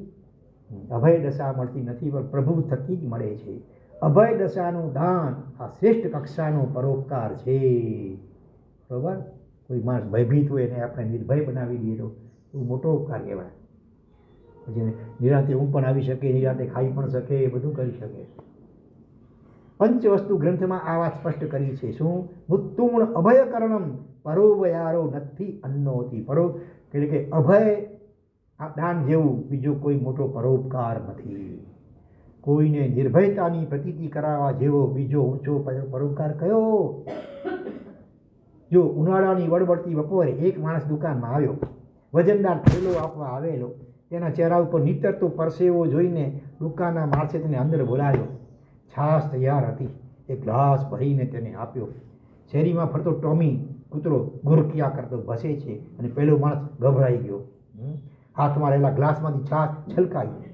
અભય દશા મળતી નથી, પણ પ્રભુ થકી જ મળે છે. અભય દશાનું દાન આ શ્રેષ્ઠ કક્ષાનો પરોપકાર છે. બરાબર? કોઈ માણસ ભયભીત હોય એને આપણે નિર્ભય બનાવી દઈએ તો બહુ મોટો ઉપકાર કહેવાય. પછી નિરાંતે ઊંઘ પણ આવી શકે, નિરાંતે ખાઈ પણ શકે, એ બધું કરી શકે. પંચવસ્તુ ગ્રંથમાં આ વાત સ્પષ્ટ કરી છે. શું? મુત્તુણ અભયકરણમ પરોવયારો નથી અન્નોથી. પરો એટલે કે અભય દાન જેવું બીજો કોઈ મોટો પરોપકાર નથી. કોઈને નિર્ભયતાની પ્રતીતિ કરાવવા જેવો બીજો ઊંચો પરોપકાર કયો? જો ઉનાળાની વળવળતી બપોરે એક માણસ દુકાનમાં આવ્યો, વજનદાર થેલો આપવા આવેલો, તેના ચહેરા ઉપર નીતરતો પરસેવો જોઈને દુકાનના માણસે તેને અંદર બોલાવ્યો. છાશ તૈયાર હતી, એક ગ્લાસ ભરીને તેને આપ્યો. શેરીમાં ફરતો ટોમી કૂતરો ગુરકિયા કરતો ભસે છે અને પેલો માણસ ગભરાઈ ગયો. હાથમાં રહેલા ગ્લાસમાંથી છાશ છલકાઈ.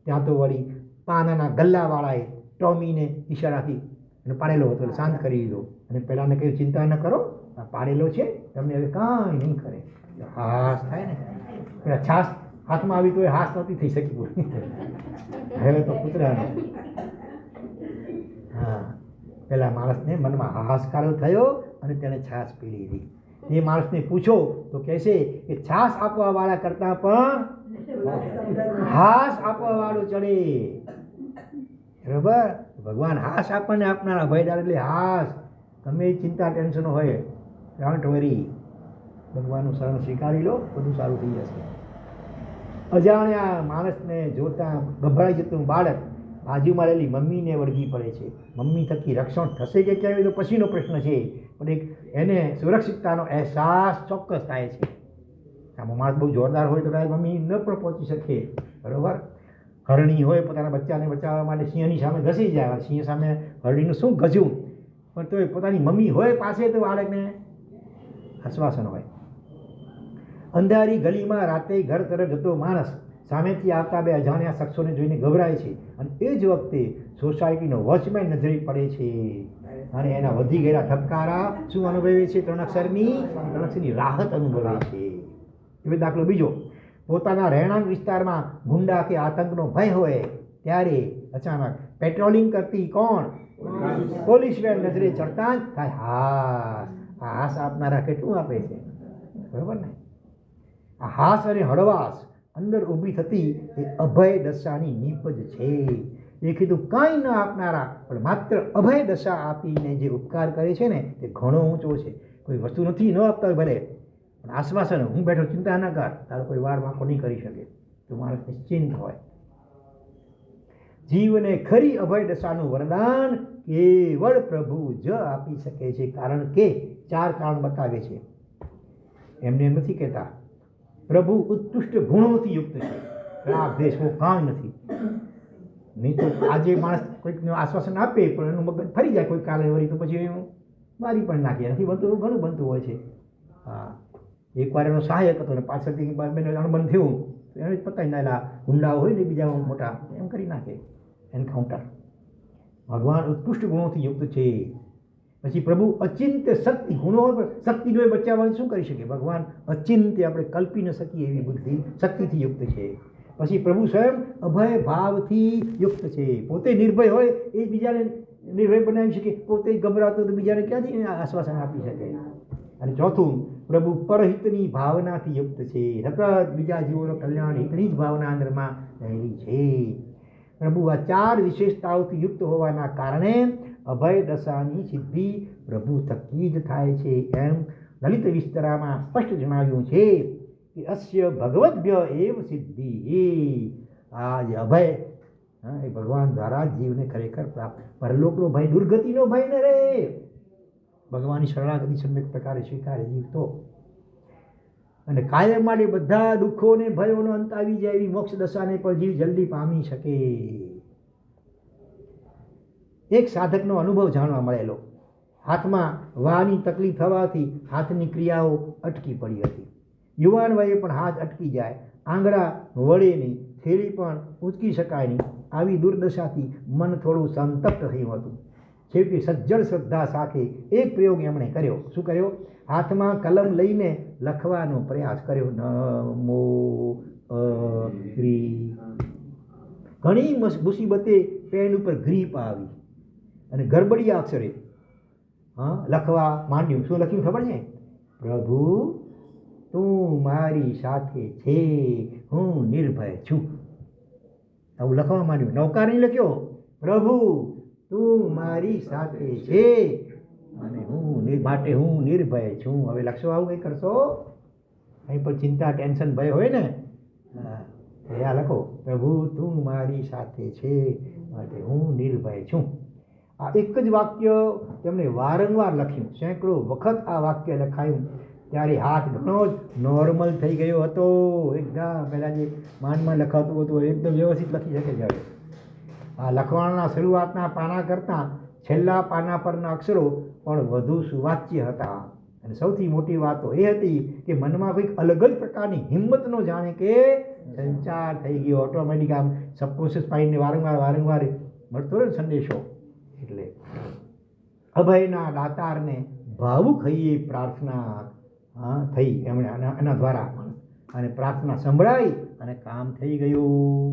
ત્યાં તો વળી પાનાના ગલ્લાવાળાએ ટોમીને ઈશારાથી અને પાડેલો હતો એટલે શાંત કરી દીધો. અને પહેલાંને કહ્યું ચિંતા ન કરો, આ પાડેલો છે તમને હવે કાંઈ નહીં કરે. હાશ થાય ને, પેલા છાસ હાથમાં આવી તો એ હાશ નહોતી થઈ શકી પૂરી. હવે તો કૂતરાને હા પેલા માણસને મનમાં હાહાકારો થયો અને તેણે છાશ પી લીધી. એ માણસને પૂછો તો કહેશે કે છાશ આપવાવાળા કરતાં પણ હાશ આપવાવાળું ચડે. બરાબર, ભગવાન હાશ આપણને આપનારા ભયદાર એટલે હાશ. તમે ચિંતા ટેન્શન હોય ડોન્ટ વરી, ભગવાનનું શરણ સ્વીકારી લો, બધું સારું થઈ જશે. અજાણ્યા માણસને જોતા ગભરાઈ જતું બાળક બાજુમાં રહેલી મમ્મીને વળગી પડે છે. મમ્મી થકી રક્ષણ થશે કે કેમ એ તો પછીનો પ્રશ્ન છે, પણ એક એને સુરક્ષિતતાનો અહેસાસ ચોક્કસ થાય છે. આમાં માણસ બહુ જોરદાર હોય તો કાંઈ મમ્મી ન પણ પહોંચી શકે. બરાબર, હરણી હોય પોતાના બચ્ચાને બચાવવા માટે સિંહની સામે ઘસી જાય, સિંહ સામે હરણીનું શું ગજવું, પણ તોય પોતાની મમ્મી હોય પાસે તો બાળકને આશ્વાસન હોય. અંધારી ગલીમાં રાતે ઘર તરફ જતો માણસ સામેથી આવતા બે અજાણ્યા શખ્સોને જોઈને ગભરાય છે, અને એ જ વખતે સોસાયટીનો વોચમેન નજરે પડે છે અને એના વધી ગયેલા ધબકારા શું અનુભવે છે? ત્રણ અક્ષરની રાહત અનુભવે છે. એવો દાખલો બીજો, પોતાના રહેણાંક વિસ્તારમાં ગુંડા કે આતંકનો ભય હોય ત્યારે અચાનક પેટ્રોલિંગ કરતી કોણ પોલીસ વેન નજરે ચડતા જ થાય હાશ. આ હાશ આપનારા કેટલું આપે છે, બરાબર ને? આ હાશ અને હળવાશ અંદર ઊભી થતી એ અભય દશાની નીપજ છે. એ કીધું કાંઈ ન આપનારા પણ માત્ર અભય દશા આપીને જે ઉપકાર કરે છે ને તે ઘણો ઊંચો છે. કોઈ વસ્તુ નથી ન આપતા હોય ભલે, પણ આશ્વાસન હું બેઠો ચિંતા ન કર, તારો કોઈ વાર વાંકો નહીં કરી શકે, તો માણસ નિશ્ચિંત હોય. જીવને ખરી અભય દશાનું વરદાન કેવળ પ્રભુ જ આપી શકે છે, કારણ કે 4 કારણ બતાવે છે. એમને એમ નથી કહેતા પ્રભુ ઉત્કૃષ્ટ ગુણોથી યુક્ત છે, રાગ દેશો કાંઈ નથી. નહીં તો આજે માણસ કોઈકને આશ્વાસન આપે પણ એનું મગજ ફરી જાય કોઈ કાલે વળી તો પછી મારી પણ નાખીએ. નથી બનતું, એવું ઘણું બનતું હોય છે. હા, એકવાર એનો સહાયક હતો ને પાછળથી બેનો અણબન થયું તો એને જ પતાવી નાખેલા. ગુંડાઓ હોય ને બીજા મોટા એમ કરી નાખે, એન્કાઉન્ટર. ભગવાન ઉત્કૃષ્ટ ગુણોથી યુક્ત છે. પછી પ્રભુ અચિંત્ય શક્તિ, ગુણો શક્તિનો બચાવવાનું શું કરી શકે? ભગવાન અચિંત્ય, આપણે કલ્પી ન શકીએ એવી બુદ્ધિ શક્તિથી યુક્ત છે. પછી પ્રભુ સ્વયં અભય ભાવથી યુક્ત છે. પોતે નિર્ભય હોય એ બીજાને નિર્ભય બનાવી શકે, પોતે ગભરાતો તો બીજાને ક્યાંથી આશ્વાસન આપી શકે? અને ચોથું, પ્રભુ પરહિતની ભાવનાથી યુક્ત છે. સતત બીજા જીવોનો કલ્યાણ હિતની જ ભાવના અંદરમાં રહેલી છે. પ્રભુ આ 4 વિશેષતાઓથી યુક્ત હોવાના કારણે અભય દશાની સિદ્ધિ પ્રભુ થકી જ થાય છે. એમ લલિત વિસ્તરામાં સ્પષ્ટ જણાવ્યું છે કે અસ્ય ભગવદ્ભ્ય એવ સિદ્ધિ. આ જે અભય એ ભગવાન દ્વારા જીવને ખરેખર પ્રાપ્ત. પરલોકનો ભય, દુર્ગતિનો ભય ન રહે. ભગવાનની શરણાગતિ સમ્યક પ્રકારે સ્વીકારે જીવ તો, અને કાયમ માટે બધા દુઃખોને ભયોનો અંત આવી જાય એવી મોક્ષ દશાને પણ જીવ જલ્દી પામી શકે. એક સાધકનો અનુભવ જાણવા મળેલો. હાથમાં વાની તકલીફ થવાથી હાથની ક્રિયાઓ અટકી પડી હતી. યુવાન વયે પણ હાથ અટકી જાય, આંગળા વળે નહીં, થેલી પણ ઊંચકી શકાય નહીં. આવી દુર્દશાથી મન થોડું સંતપ્ત થયું હતું. છેવટે સજ્જડ શ્રદ્ધા સાથે એક પ્રયોગ એમણે કર્યો. શું કર્યો? હાથમાં કલમ લઈને લખવાનો પ્રયાસ કર્યો. નમો ગ્રી. ઘણી મુસીબતે પેન ઉપર ગ્રીપ આવી અને ગરબડિયા અક્ષરે લખવા માંડ્યું. શું લખ્યું ખબર છે? પ્રભુ તું મારી સાથે છે, હું નિર્ભય છું. આવું લખવા માંડ્યું. નૌકાર નહીં લખ્યો, પ્રભુ તું મારી સાથે છે અને માટે હું નિર્ભય છું. હવે લખશો, આવું કંઈ કરશો અહીં પણ ચિંતા ટેન્શન ભય હોય ને, આ લખો, પ્રભુ તું મારી સાથે છે માટે હું નિર્ભય છું. આ એક જ વાક્ય તેમણે વારંવાર લખ્યું. સેંકડો વખત આ વાક્ય લખાયું ત્યારે હાથ ઘણો જ નોર્મલ થઈ ગયો હતો. એકદમ પહેલાં જે માંડમાં લખાતું હતું એકદમ વ્યવસ્થિત લખી શકે છે. આ લખવાના શરૂઆતના પાના કરતાં છેલ્લા પાના પરના અક્ષરો પણ વધુ સુવાચ્ય હતા. અને સૌથી મોટી વાત તો એ હતી કે મનમાં કંઈક અલગ જ પ્રકારની હિંમતનો જાણે કે સંચાર થઈ ગયો. ઓટોમેટિક આમ સબકોન્શિયસ માઇન્ડને વારંવાર મળતો રહે સંદેશો. એટલે અભયના દાતારને ભાવુક હૈયે પ્રાર્થના થઈ એમણે એના દ્વારા અને પ્રાર્થના સંભળાઈ અને કામ થઈ ગયું.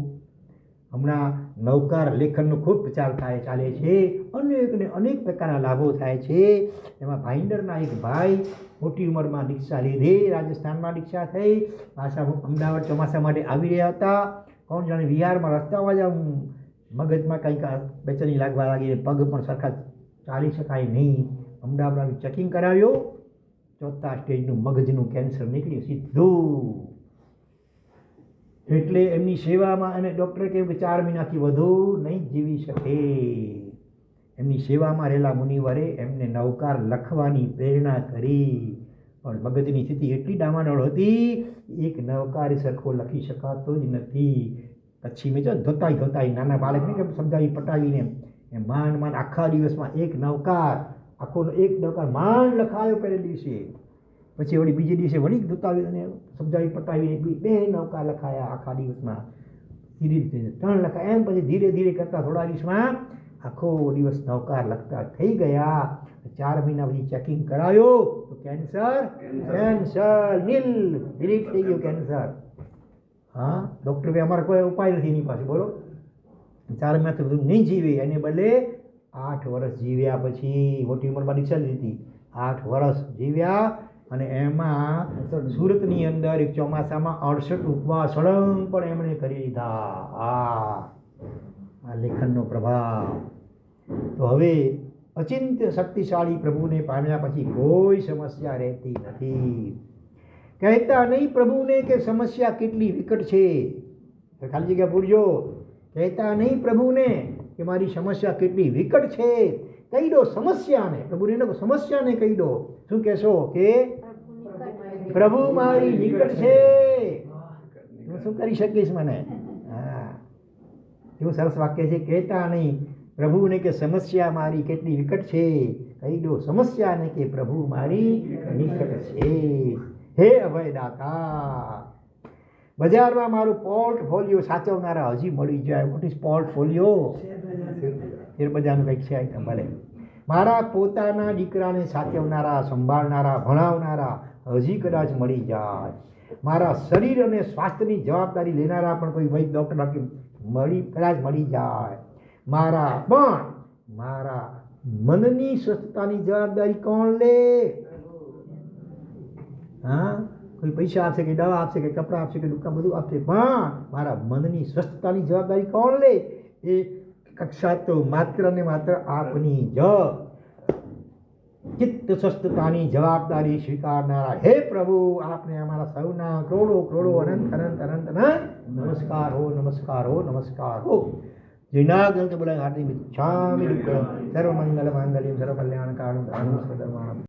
હમણાં નવકાર લેખનનો ખૂબ પ્રચાર ચાલે છે. અનેક ને અનેક પ્રકારના લાભો થાય છે. એમાં ભાઈંદરના એક ભાઈ મોટી ઉંમરમાં દીક્ષા લીધી, રાજસ્થાનમાં દીક્ષા થઈ, પાછા અમદાવાદ ચોમાસા માટે આવી રહ્યા હતા. કોણ જાણે વિહારમાં રસ્તામાં જ મગજમાં કંઈક બેચેની લાગવા લાગી, પગ પણ સરખા ચાલી શકાય નહીં. અમદાવાદ ચેકિંગ કરાવ્યું, 4થા સ્ટેજનું મગજનું કેન્સર નીકળ્યું સીધું. એટલે એમની સેવામાં અને ડૉક્ટરે કહ્યું કે 4 મહિનાથી વધુ નહીં જીવી શકે. એમની સેવામાં રહેલા મુનિવરે એમને નવકાર લખવાની પ્રેરણા કરી, પણ મગજની સ્થિતિ એટલી ડામાડોળ હતી, એક નવકાર સરખો લખી શકાતો જ નથી. પછી મેં ધોતાઈ નાના બાળકને કેમ સમજાવી પટાવીને એ માંડ આખા દિવસમાં એક નવકાર માંડ લખાયો પહેલે દિવસે. પછી વળી બીજે દિવસે વળી ધોતાવી અને સમજાવી પટાવીને 2 નવકાર લખાયા આખા દિવસમાં. ધીરે ધીરે 3 લખાયા, એમ પછી ધીરે ધીરે કરતા થોડા દિવસમાં આખો દિવસ નવકાર લખતા થઈ ગયા. 4 મહિના પછી ચેકિંગ કરાયો તો કેન્સર ડિલીટ થઈ ગયું કેન્સર. હા, ડૉક્ટર ભાઈ અમારે કોઈ ઉપાય નથી એની પાસે, બોલો. 4 મહિનાથી બધું નહીં જીવે, એને બદલે 8 વર્ષ જીવ્યા. પછી મોટી ઉંમરમાં દીક્ષા લીધી, 8 વર્ષ જીવ્યા. અને એમાં સુરતની અંદર એક ચોમાસામાં 68 ઉપવાસ સળંગ પણ એમણે કરી લીધા. આ લેખનનો પ્રભાવ. તો હવે અચિંત્ય શક્તિશાળી પ્રભુને પામ્યા પછી કોઈ સમસ્યા રહેતી નથી. કહેતા નહીં પ્રભુને કે સમસ્યા કેટલી વિકટ છે. ખાલી જગ્યા પૂરજો. કહેતા નહીં પ્રભુને કે મારી સમસ્યા કેટલી વિકટ છે. કહી દો સમસ્યાને, પ્રભુને સમસ્યાને કહી દો. શું કહેશો કે પ્રભુ મારી નિકટ છે, તું શું કરી શકીશ મને? એવું સરસ વાક્ય છે. કહેતા નહીં પ્રભુને કે સમસ્યા મારી કેટલી વિકટ છે, કહી દો સમસ્યાને કે પ્રભુ મારી નિકટ છે. હે અભયદાતા, બજારમાં મારું પોર્ટફોલિયો સાચવનારા હજી મળી જાય. What is portfolio? શેરબજારનું કંઈક છે આઈટમ. ભલે મારા પોતાના દીકરાને સાચવનારા, સંભાળનારા, ભણાવનારા હજી કદાચ મળી જાય. મારા શરીર અને સ્વાસ્થ્યની જવાબદારી લેનારા પણ કોઈ વૈદ ડૉક્ટર કદાચ મળી જાય. મારા મનની સ્વસ્થતાની જવાબદારી કોણ લે? હા, કોઈ પૈસા આપશે કે દવા આપશે કે કપડાં આપશે કે દુકાન બધું આપશે, પણ મારા મનની સ્વસ્થતાની જવાબદારી કોણ લે? એ કક્ષા તો માત્ર ને માત્ર આપની જ. ચિત્ત સ્વસ્થતાની જવાબદારી સ્વીકારનારા હે પ્રભુ, આપને અમારા સૌના કરોડો અનંત નમસ્કાર હો, નમસ્કાર હો, નમસ્કાર હો. જૈનાગ્રંથ બોલાય હાર્દિક મિચ્છામિ દુક્કડમ સર્વમંગલ માંગલ્યમ સર્વકલ્યાણકારણમ ધર્મ